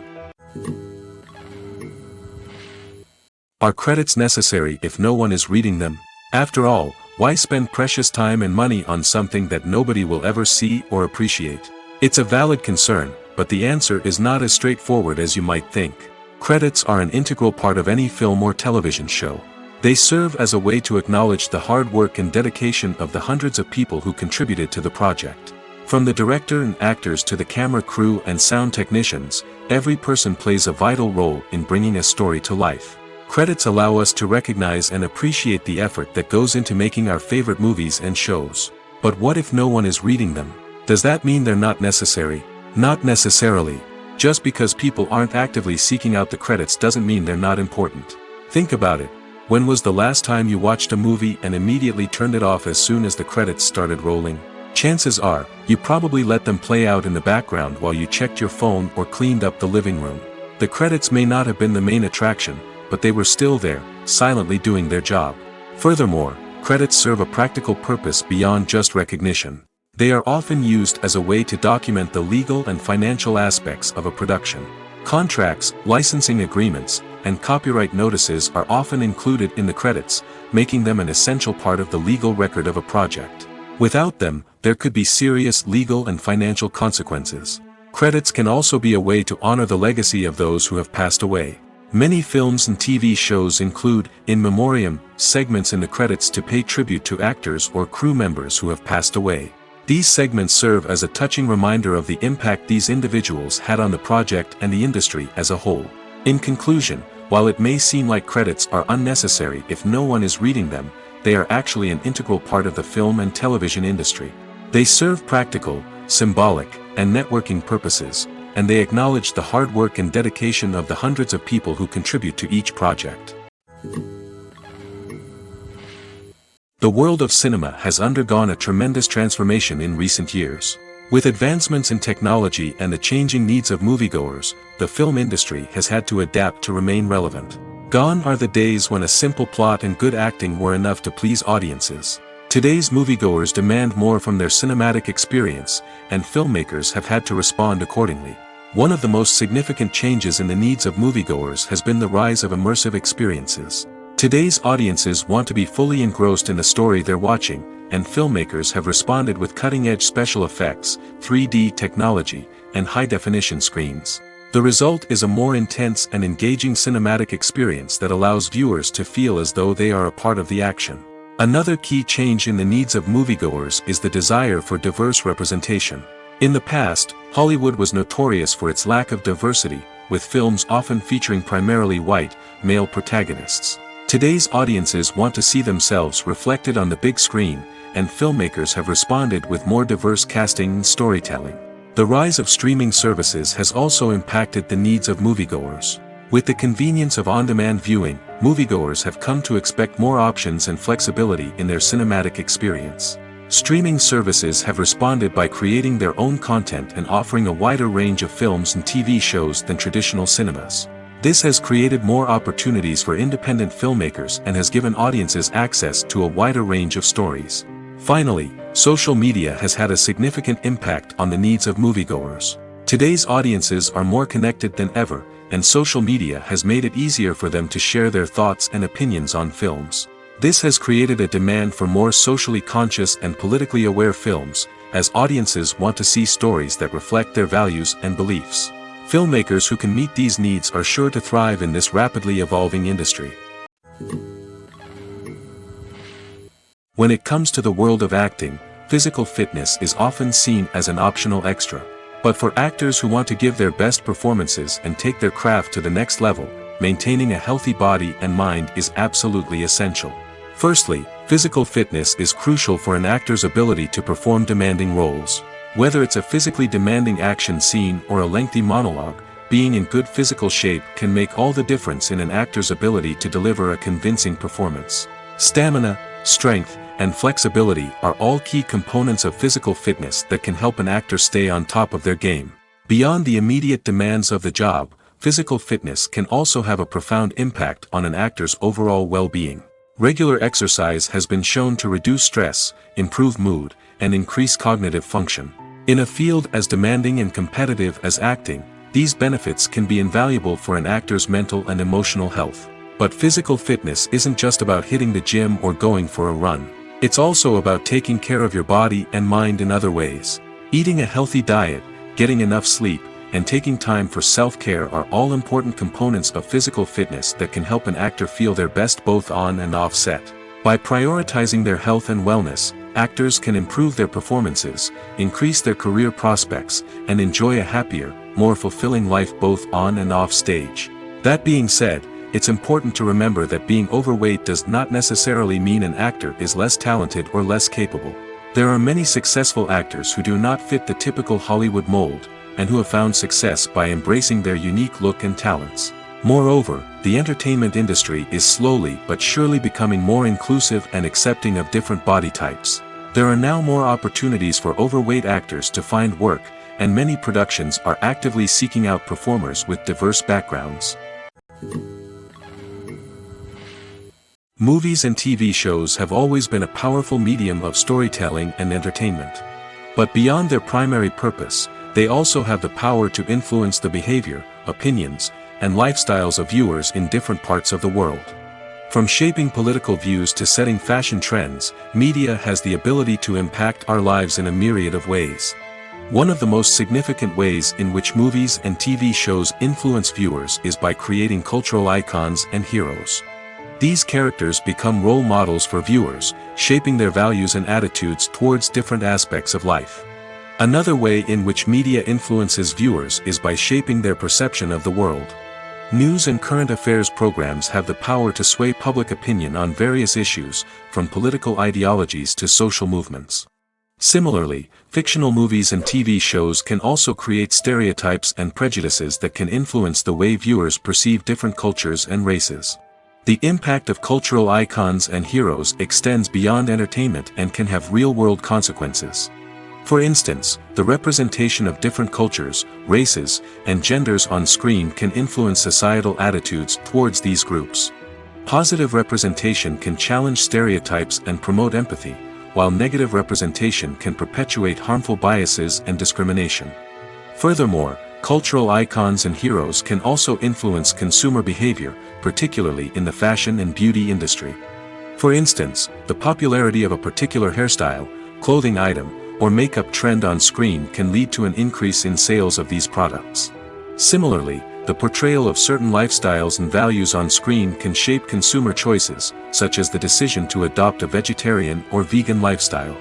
Are credits necessary if no one is reading them? After all, why spend precious time and money on something that nobody will ever see or appreciate? It's a valid concern, but the answer is not as straightforward as you might think. Credits are an integral part of any film or television show. They serve as a way to acknowledge the hard work and dedication of the hundreds of people who contributed to the project. From the director and actors to the camera crew and sound technicians, every person plays a vital role in bringing a story to life. Credits allow us to recognize and appreciate the effort that goes into making our favorite movies and shows. But what if no one is reading them? Does that mean they're not necessary? Not necessarily. Just because people aren't actively seeking out the credits doesn't mean they're not important. Think about it. When was the last time you watched a movie and immediately turned it off as soon as the credits started rolling? Chances are, you probably let them play out in the background while you checked your phone or cleaned up the living room. The credits may not have been the main attraction, but they were still there, silently doing their job. Furthermore, credits serve a practical purpose beyond just recognition. They are often used as a way to document the legal and financial aspects of a production. Contracts, licensing agreements, and copyright notices are often included in the credits, making them an essential part of the legal record of a project. Without them, there could be serious legal and financial consequences. Credits can also be a way to honor the legacy of those who have passed away. Many films and TV shows include, in memoriam, segments in the credits to pay tribute to actors or crew members who have passed away. These segments serve as a touching reminder of the impact these individuals had on the project and the industry as a whole. In conclusion, while it may seem like credits are unnecessary if no one is reading them, they are actually an integral part of the film and television industry. They serve practical, symbolic, and networking purposes, and they acknowledge the hard work and dedication of the hundreds of people who contribute to each project. The world of cinema has undergone a tremendous transformation in recent years. With advancements in technology and the changing needs of moviegoers, the film industry has had to adapt to remain relevant. Gone are the days when a simple plot and good acting were enough to please audiences. Today's moviegoers demand more from their cinematic experience, and filmmakers have had to respond accordingly. One of the most significant changes in the needs of moviegoers has been the rise of immersive experiences. Today's audiences want to be fully engrossed in the story they're watching, and filmmakers have responded with cutting-edge special effects, 3D technology, and high-definition screens. The result is a more intense and engaging cinematic experience that allows viewers to feel as though they are a part of the action. Another key change in the needs of moviegoers is the desire for diverse representation. In the past, Hollywood was notorious for its lack of diversity, with films often featuring primarily white, male protagonists. Today's audiences want to see themselves reflected on the big screen, and filmmakers have responded with more diverse casting and storytelling. The rise of streaming services has also impacted the needs of moviegoers. With the convenience of on-demand viewing, moviegoers have come to expect more options and flexibility in their cinematic experience. Streaming services have responded by creating their own content and offering a wider range of films and TV shows than traditional cinemas. This has created more opportunities for independent filmmakers and has given audiences access to a wider range of stories. Finally, social media has had a significant impact on the needs of moviegoers. Today's audiences are more connected than ever, and social media has made it easier for them to share their thoughts and opinions on films. This has created a demand for more socially conscious and politically aware films, as audiences want to see stories that reflect their values and beliefs. Filmmakers who can meet these needs are sure to thrive in this rapidly evolving industry. When it comes to the world of acting, physical fitness is often seen as an optional extra. But for actors who want to give their best performances and take their craft to the next level, maintaining a healthy body and mind is absolutely essential. Firstly, physical fitness is crucial for an actor's ability to perform demanding roles. Whether it's a physically demanding action scene or a lengthy monologue, being in good physical shape can make all the difference in an actor's ability to deliver a convincing performance. Stamina, strength, and flexibility are all key components of physical fitness that can help an actor stay on top of their game. Beyond the immediate demands of the job, physical fitness can also have a profound impact on an actor's overall well-being. Regular exercise has been shown to reduce stress, improve mood, and increase cognitive function. In a field as demanding and competitive as acting, these benefits can be invaluable for an actor's mental and emotional health. But physical fitness isn't just about hitting the gym or going for a run. It's also about taking care of your body and mind in other ways. Eating a healthy diet, getting enough sleep, and taking time for self-care are all important components of physical fitness that can help an actor feel their best both on and off set. By prioritizing their health and wellness, actors can improve their performances, increase their career prospects, and enjoy a happier, more fulfilling life both on and off stage. That being said, it's important to remember that being overweight does not necessarily mean an actor is less talented or less capable. There are many successful actors who do not fit the typical Hollywood mold, and who have found success by embracing their unique look and talents. Moreover, the entertainment industry is slowly but surely becoming more inclusive and accepting of different body types. There are now more opportunities for overweight actors to find work, and many productions are actively seeking out performers with diverse backgrounds. Movies and TV shows have always been a powerful medium of storytelling and entertainment. But beyond their primary purpose, they also have the power to influence the behavior, opinions, and lifestyles of viewers in different parts of the world. From shaping political views to setting fashion trends, media has the ability to impact our lives in a myriad of ways. One of the most significant ways in which movies and TV shows influence viewers is by creating cultural icons and heroes. These characters become role models for viewers, shaping their values and attitudes towards different aspects of life. Another way in which media influences viewers is by shaping their perception of the world. News and current affairs programs have the power to sway public opinion on various issues, from political ideologies to social movements. Similarly, fictional movies and TV shows can also create stereotypes and prejudices that can influence the way viewers perceive different cultures and races. The impact of cultural icons and heroes extends beyond entertainment and can have real-world consequences. For instance, the representation of different cultures, races, and genders on screen can influence societal attitudes towards these groups. Positive representation can challenge stereotypes and promote empathy, while negative representation can perpetuate harmful biases and discrimination. Furthermore, cultural icons and heroes can also influence consumer behavior, particularly in the fashion and beauty industry. For instance, the popularity of a particular hairstyle, clothing item, or makeup trend on screen can lead to an increase in sales of these products. Similarly, the portrayal of certain lifestyles and values on screen can shape consumer choices, such as the decision to adopt a vegetarian or vegan lifestyle.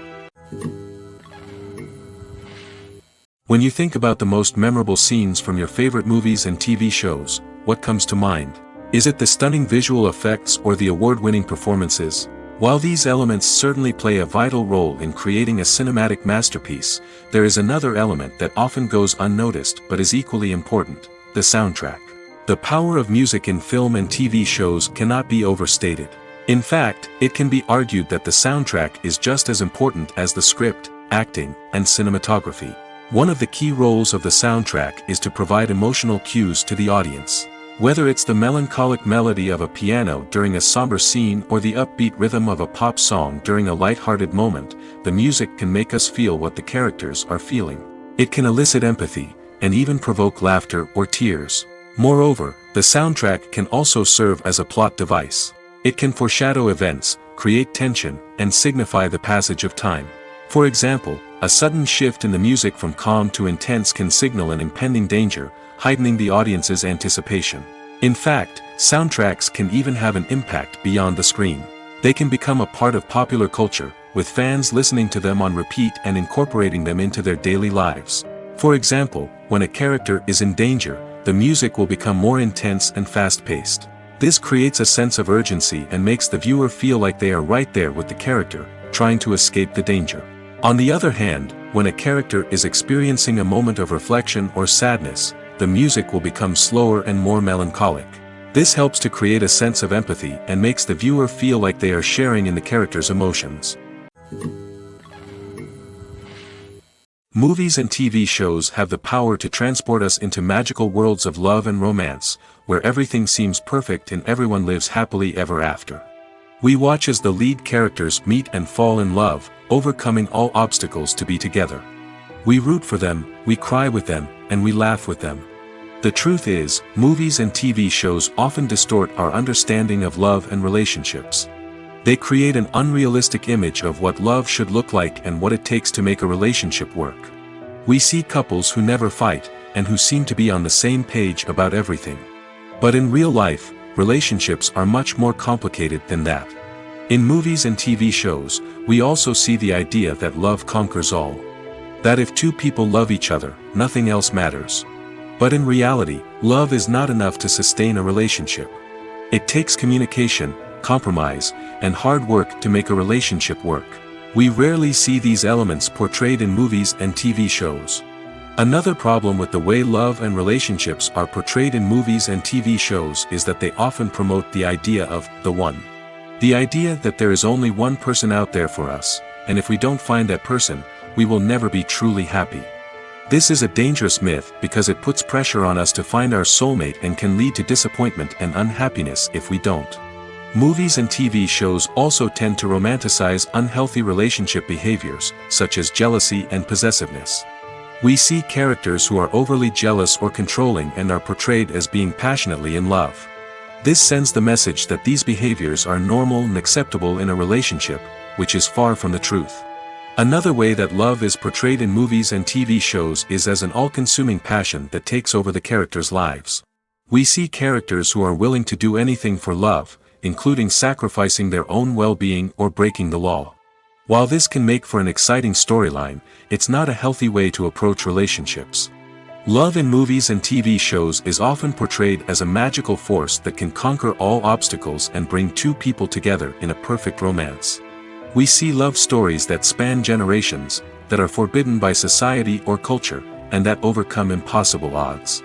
When you think about the most memorable scenes from your favorite movies and TV shows, what comes to mind? Is it the stunning visual effects or the award-winning performances? While these elements certainly play a vital role in creating a cinematic masterpiece, there is another element that often goes unnoticed but is equally important: the soundtrack. The power of music in film and TV shows cannot be overstated. In fact, it can be argued that the soundtrack is just as important as the script, acting, and cinematography. One of the key roles of the soundtrack is to provide emotional cues to the audience. Whether it's the melancholic melody of a piano during a somber scene or the upbeat rhythm of a pop song during a light-hearted moment, the music can make us feel what the characters are feeling. It can elicit empathy, and even provoke laughter or tears. Moreover, the soundtrack can also serve as a plot device. It can foreshadow events, create tension, and signify the passage of time. For example, a sudden shift in the music from calm to intense can signal an impending danger, heightening the audience's anticipation. In fact, soundtracks can even have an impact beyond the screen. They can become a part of popular culture, with fans listening to them on repeat and incorporating them into their daily lives. For example, when a character is in danger, the music will become more intense and fast-paced. This creates a sense of urgency and makes the viewer feel like they are right there with the character, trying to escape the danger. On the other hand, when a character is experiencing a moment of reflection or sadness, the music will become slower and more melancholic. This helps to create a sense of empathy and makes the viewer feel like they are sharing in the character's emotions. Movies and TV shows have the power to transport us into magical worlds of love and romance, where everything seems perfect and everyone lives happily ever after. We watch as the lead characters meet and fall in love, overcoming all obstacles to be together. We root for them, we cry with them, and we laugh with them. The truth is, movies and TV shows often distort our understanding of love and relationships. They create an unrealistic image of what love should look like and what it takes to make a relationship work. We see couples who never fight, and who seem to be on the same page about everything. But in real life, relationships are much more complicated than that. In movies and TV shows, we also see the idea that love conquers all. That if two people love each other, nothing else matters. But in reality, love is not enough to sustain a relationship. It takes communication, compromise, and hard work to make a relationship work. We rarely see these elements portrayed in movies and TV shows. Another problem with the way love and relationships are portrayed in movies and TV shows is that they often promote the idea of the one. The idea that there is only one person out there for us, and if we don't find that person, we will never be truly happy. This is a dangerous myth because it puts pressure on us to find our soulmate and can lead to disappointment and unhappiness if we don't. Movies and TV shows also tend to romanticize unhealthy relationship behaviors, such as jealousy and possessiveness. We see characters who are overly jealous or controlling and are portrayed as being passionately in love. This sends the message that these behaviors are normal and acceptable in a relationship, which is far from the truth. Another way that love is portrayed in movies and TV shows is as an all-consuming passion that takes over the characters' lives. We see characters who are willing to do anything for love, including sacrificing their own well-being or breaking the law. While this can make for an exciting storyline, it's not a healthy way to approach relationships. Love in movies and TV shows is often portrayed as a magical force that can conquer all obstacles and bring two people together in a perfect romance. We see love stories that span generations, that are forbidden by society or culture, and that overcome impossible odds.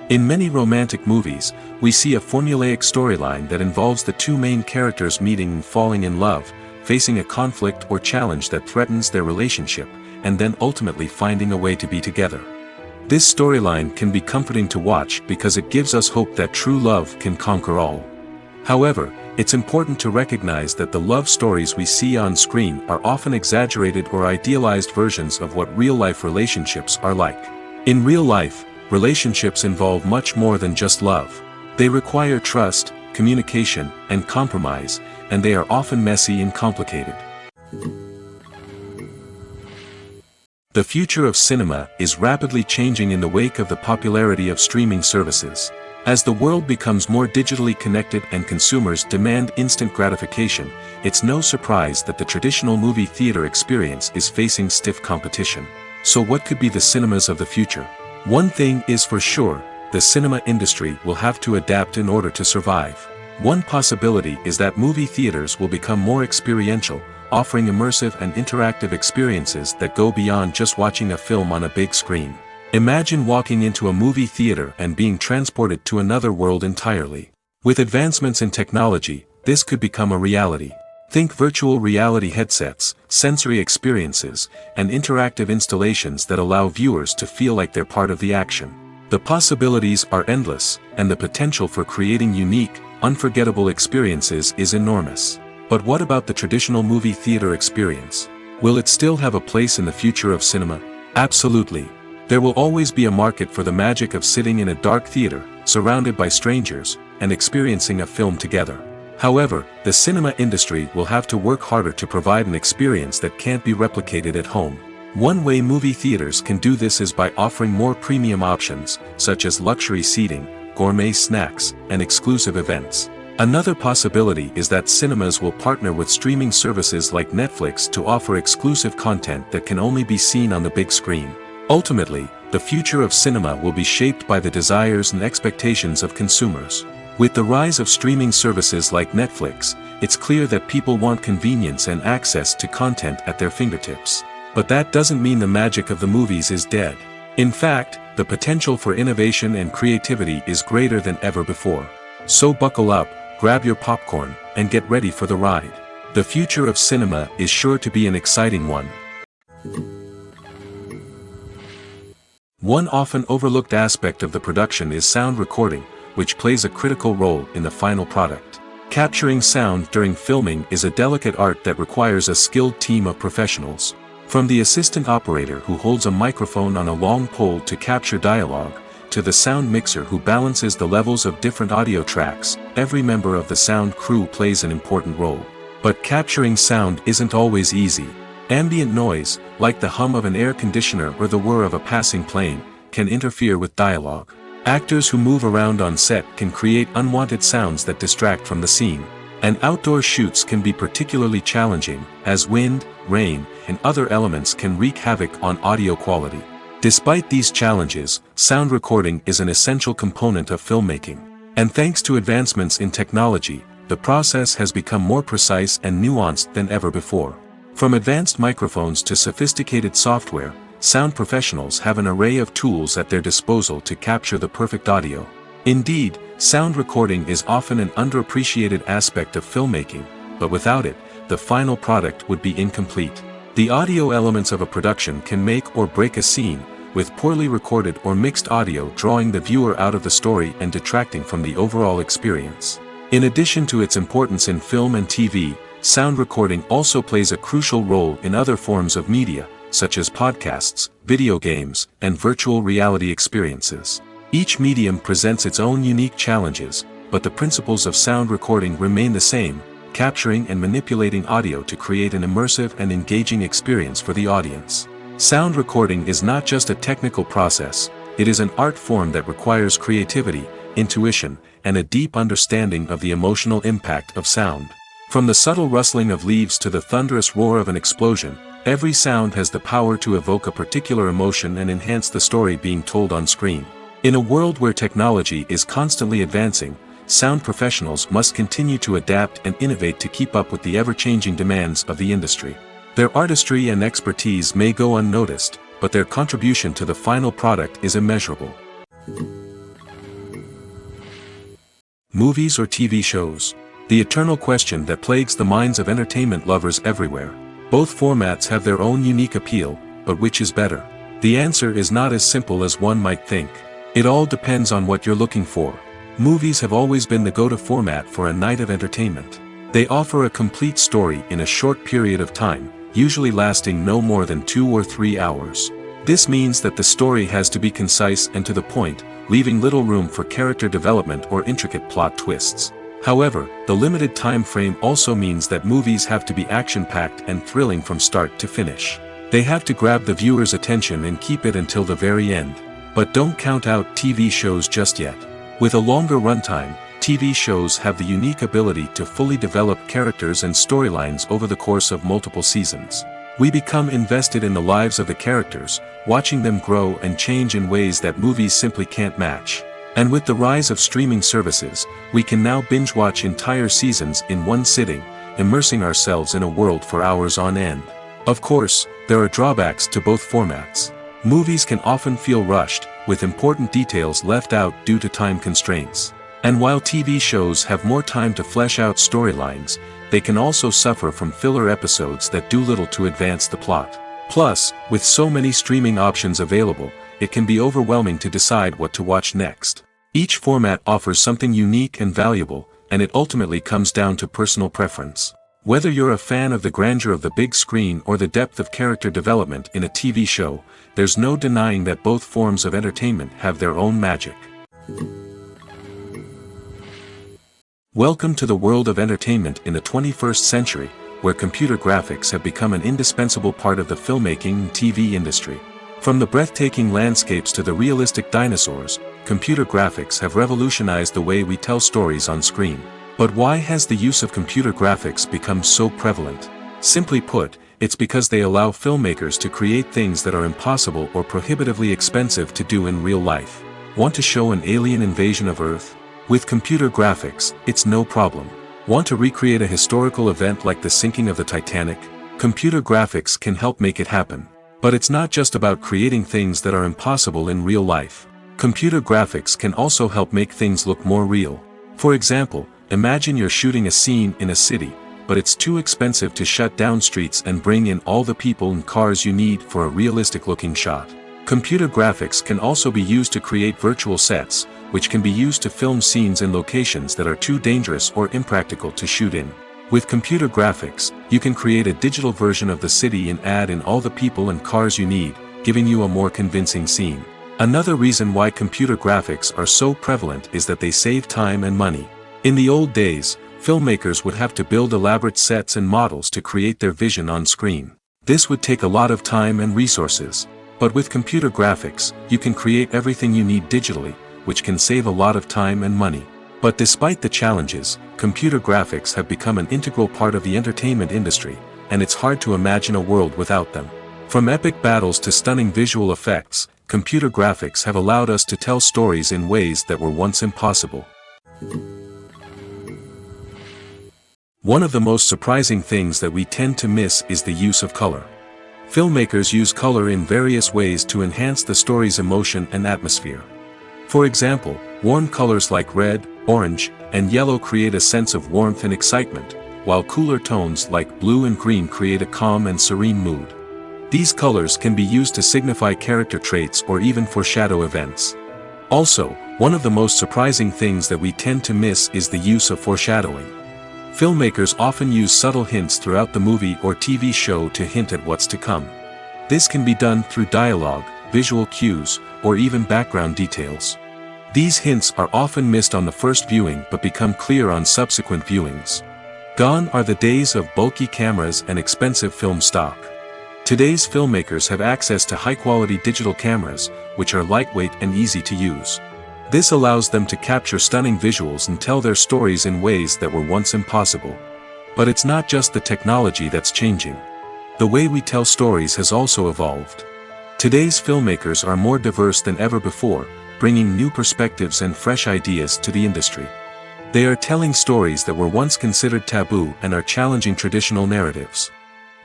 In many romantic movies, we see a formulaic storyline that involves the two main characters meeting and falling in love, facing a conflict or challenge that threatens their relationship, and then ultimately finding a way to be together. This storyline can be comforting to watch because it gives us hope that true love can conquer all. However, it's important to recognize that the love stories we see on screen are often exaggerated or idealized versions of what real-life relationships are like. In real life, relationships involve much more than just love. They require trust, communication, and compromise, and they are often messy and complicated. The future of cinema is rapidly changing in the wake of the popularity of streaming services. As the world becomes more digitally connected and consumers demand instant gratification, it's no surprise that the traditional movie theater experience is facing stiff competition. So what could be the cinemas of the future? One thing is for sure, the cinema industry will have to adapt in order to survive. One possibility is that movie theaters will become more experiential, offering immersive and interactive experiences that go beyond just watching a film on a big screen. Imagine walking into a movie theater and being transported to another world entirely. With advancements in technology, this could become a reality. Think virtual reality headsets, sensory experiences, and interactive installations that allow viewers to feel like they're part of the action. The possibilities are endless, and the potential for creating unique, unforgettable experiences is enormous. But what about the traditional movie theater experience? Will it still have a place in the future of cinema? Absolutely. There will always be a market for the magic of sitting in a dark theater, surrounded by strangers, and experiencing a film together. However, the cinema industry will have to work harder to provide an experience that can't be replicated at home. One way movie theaters can do this is by offering more premium options, such as luxury seating, gourmet snacks, and exclusive events. Another possibility is that cinemas will partner with streaming services like Netflix to offer exclusive content that can only be seen on the big screen. Ultimately, the future of cinema will be shaped by the desires and expectations of consumers. With the rise of streaming services like Netflix, it's clear that people want convenience and access to content at their fingertips. But that doesn't mean the magic of the movies is dead. In fact, the potential for innovation and creativity is greater than ever before. So buckle up, grab your popcorn, and get ready for the ride. The future of cinema is sure to be an exciting one. One often overlooked aspect of the production is sound recording, which plays a critical role in the final product. Capturing sound during filming is a delicate art that requires a skilled team of professionals. From the assistant operator who holds a microphone on a long pole to capture dialogue, to the sound mixer who balances the levels of different audio tracks, every member of the sound crew plays an important role. But capturing sound isn't always easy. Ambient noise, like the hum of an air conditioner or the whir of a passing plane, can interfere with dialogue. Actors who move around on set can create unwanted sounds that distract from the scene. And outdoor shoots can be particularly challenging, as wind, rain, and other elements can wreak havoc on audio quality. Despite these challenges, sound recording is an essential component of filmmaking. And thanks to advancements in technology, the process has become more precise and nuanced than ever before. From advanced microphones to sophisticated software, sound professionals have an array of tools at their disposal to capture the perfect audio. Indeed, sound recording is often an underappreciated aspect of filmmaking, but without it, the final product would be incomplete. The audio elements of a production can make or break a scene, with poorly recorded or mixed audio drawing the viewer out of the story and detracting from the overall experience. In addition to its importance in film and TV, sound recording also plays a crucial role in other forms of media, such as podcasts, video games, and virtual reality experiences. Each medium presents its own unique challenges, but the principles of sound recording remain the same, capturing and manipulating audio to create an immersive and engaging experience for the audience. Sound recording is not just a technical process, it is an art form that requires creativity, intuition, and a deep understanding of the emotional impact of sound. From the subtle rustling of leaves to the thunderous roar of an explosion, every sound has the power to evoke a particular emotion and enhance the story being told on screen. In a world where technology is constantly advancing, sound professionals must continue to adapt and innovate to keep up with the ever-changing demands of the industry. Their artistry and expertise may go unnoticed, but their contribution to the final product is immeasurable. Movies or TV shows? The eternal question that plagues the minds of entertainment lovers everywhere. Both formats have their own unique appeal, but which is better? The answer is not as simple as one might think. It all depends on what you're looking for. Movies have always been the go-to format for a night of entertainment. They offer a complete story in a short period of time, usually lasting no more than 2 or 3 hours. This means that the story has to be concise and to the point, leaving little room for character development or intricate plot twists. However, the limited time frame also means that movies have to be action-packed and thrilling from start to finish. They have to grab the viewer's attention and keep it until the very end. But don't count out TV shows just yet. With a longer runtime, TV shows have the unique ability to fully develop characters and storylines over the course of multiple seasons. We become invested in the lives of the characters, watching them grow and change in ways that movies simply can't match. And with the rise of streaming services, we can now binge-watch entire seasons in one sitting, immersing ourselves in a world for hours on end. Of course, there are drawbacks to both formats. Movies can often feel rushed, with important details left out due to time constraints. And while TV shows have more time to flesh out storylines, they can also suffer from filler episodes that do little to advance the plot. Plus, with so many streaming options available, it can be overwhelming to decide what to watch next. Each format offers something unique and valuable, and it ultimately comes down to personal preference. Whether you're a fan of the grandeur of the big screen or the depth of character development in a TV show, there's no denying that both forms of entertainment have their own magic. Welcome to the world of entertainment in the 21st century, where computer graphics have become an indispensable part of the filmmaking and TV industry. From the breathtaking landscapes to the realistic dinosaurs, computer graphics have revolutionized the way we tell stories on screen. But why has the use of computer graphics become so prevalent? Simply put, it's because they allow filmmakers to create things that are impossible or prohibitively expensive to do in real life. Want to show an alien invasion of Earth? With computer graphics, it's no problem. Want to recreate a historical event like the sinking of the Titanic? Computer graphics can help make it happen. But it's not just about creating things that are impossible in real life. Computer graphics can also help make things look more real. For example, imagine you're shooting a scene in a city, but it's too expensive to shut down streets and bring in all the people and cars you need for a realistic-looking shot. Computer graphics can also be used to create virtual sets, which can be used to film scenes in locations that are too dangerous or impractical to shoot in. With computer graphics, you can create a digital version of the city and add in all the people and cars you need, giving you a more convincing scene. Another reason why computer graphics are so prevalent is that they save time and money. In the old days, filmmakers would have to build elaborate sets and models to create their vision on screen. This would take a lot of time and resources. But with computer graphics, you can create everything you need digitally, which can save a lot of time and money. But despite the challenges, computer graphics have become an integral part of the entertainment industry, and it's hard to imagine a world without them. From epic battles to stunning visual effects, computer graphics have allowed us to tell stories in ways that were once impossible. One of the most surprising things that we tend to miss is the use of color. Filmmakers use color in various ways to enhance the story's emotion and atmosphere. For example, warm colors like red, orange, and yellow create a sense of warmth and excitement, while cooler tones like blue and green create a calm and serene mood. These colors can be used to signify character traits or even foreshadow events. Also, One of the most surprising things that we tend to miss is the use of foreshadowing. Filmmakers often use subtle hints throughout the movie or TV show to hint at what's to come. This can be done through dialogue, visual cues, or even background details. These hints are often missed on the first viewing but become clear on subsequent viewings. Gone are the days of bulky cameras and expensive film stock. Today's filmmakers have access to high-quality digital cameras, which are lightweight and easy to use. This allows them to capture stunning visuals and tell their stories in ways that were once impossible. But it's not just the technology that's changing. The way we tell stories has also evolved. Today's filmmakers are more diverse than ever before, bringing new perspectives and fresh ideas to the industry. They are telling stories that were once considered taboo and are challenging traditional narratives.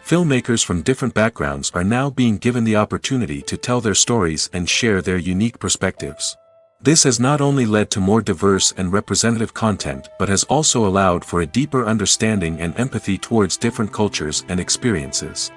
Filmmakers from different backgrounds are now being given the opportunity to tell their stories and share their unique perspectives. This has not only led to more diverse and representative content but has also allowed for a deeper understanding and empathy towards different cultures and experiences.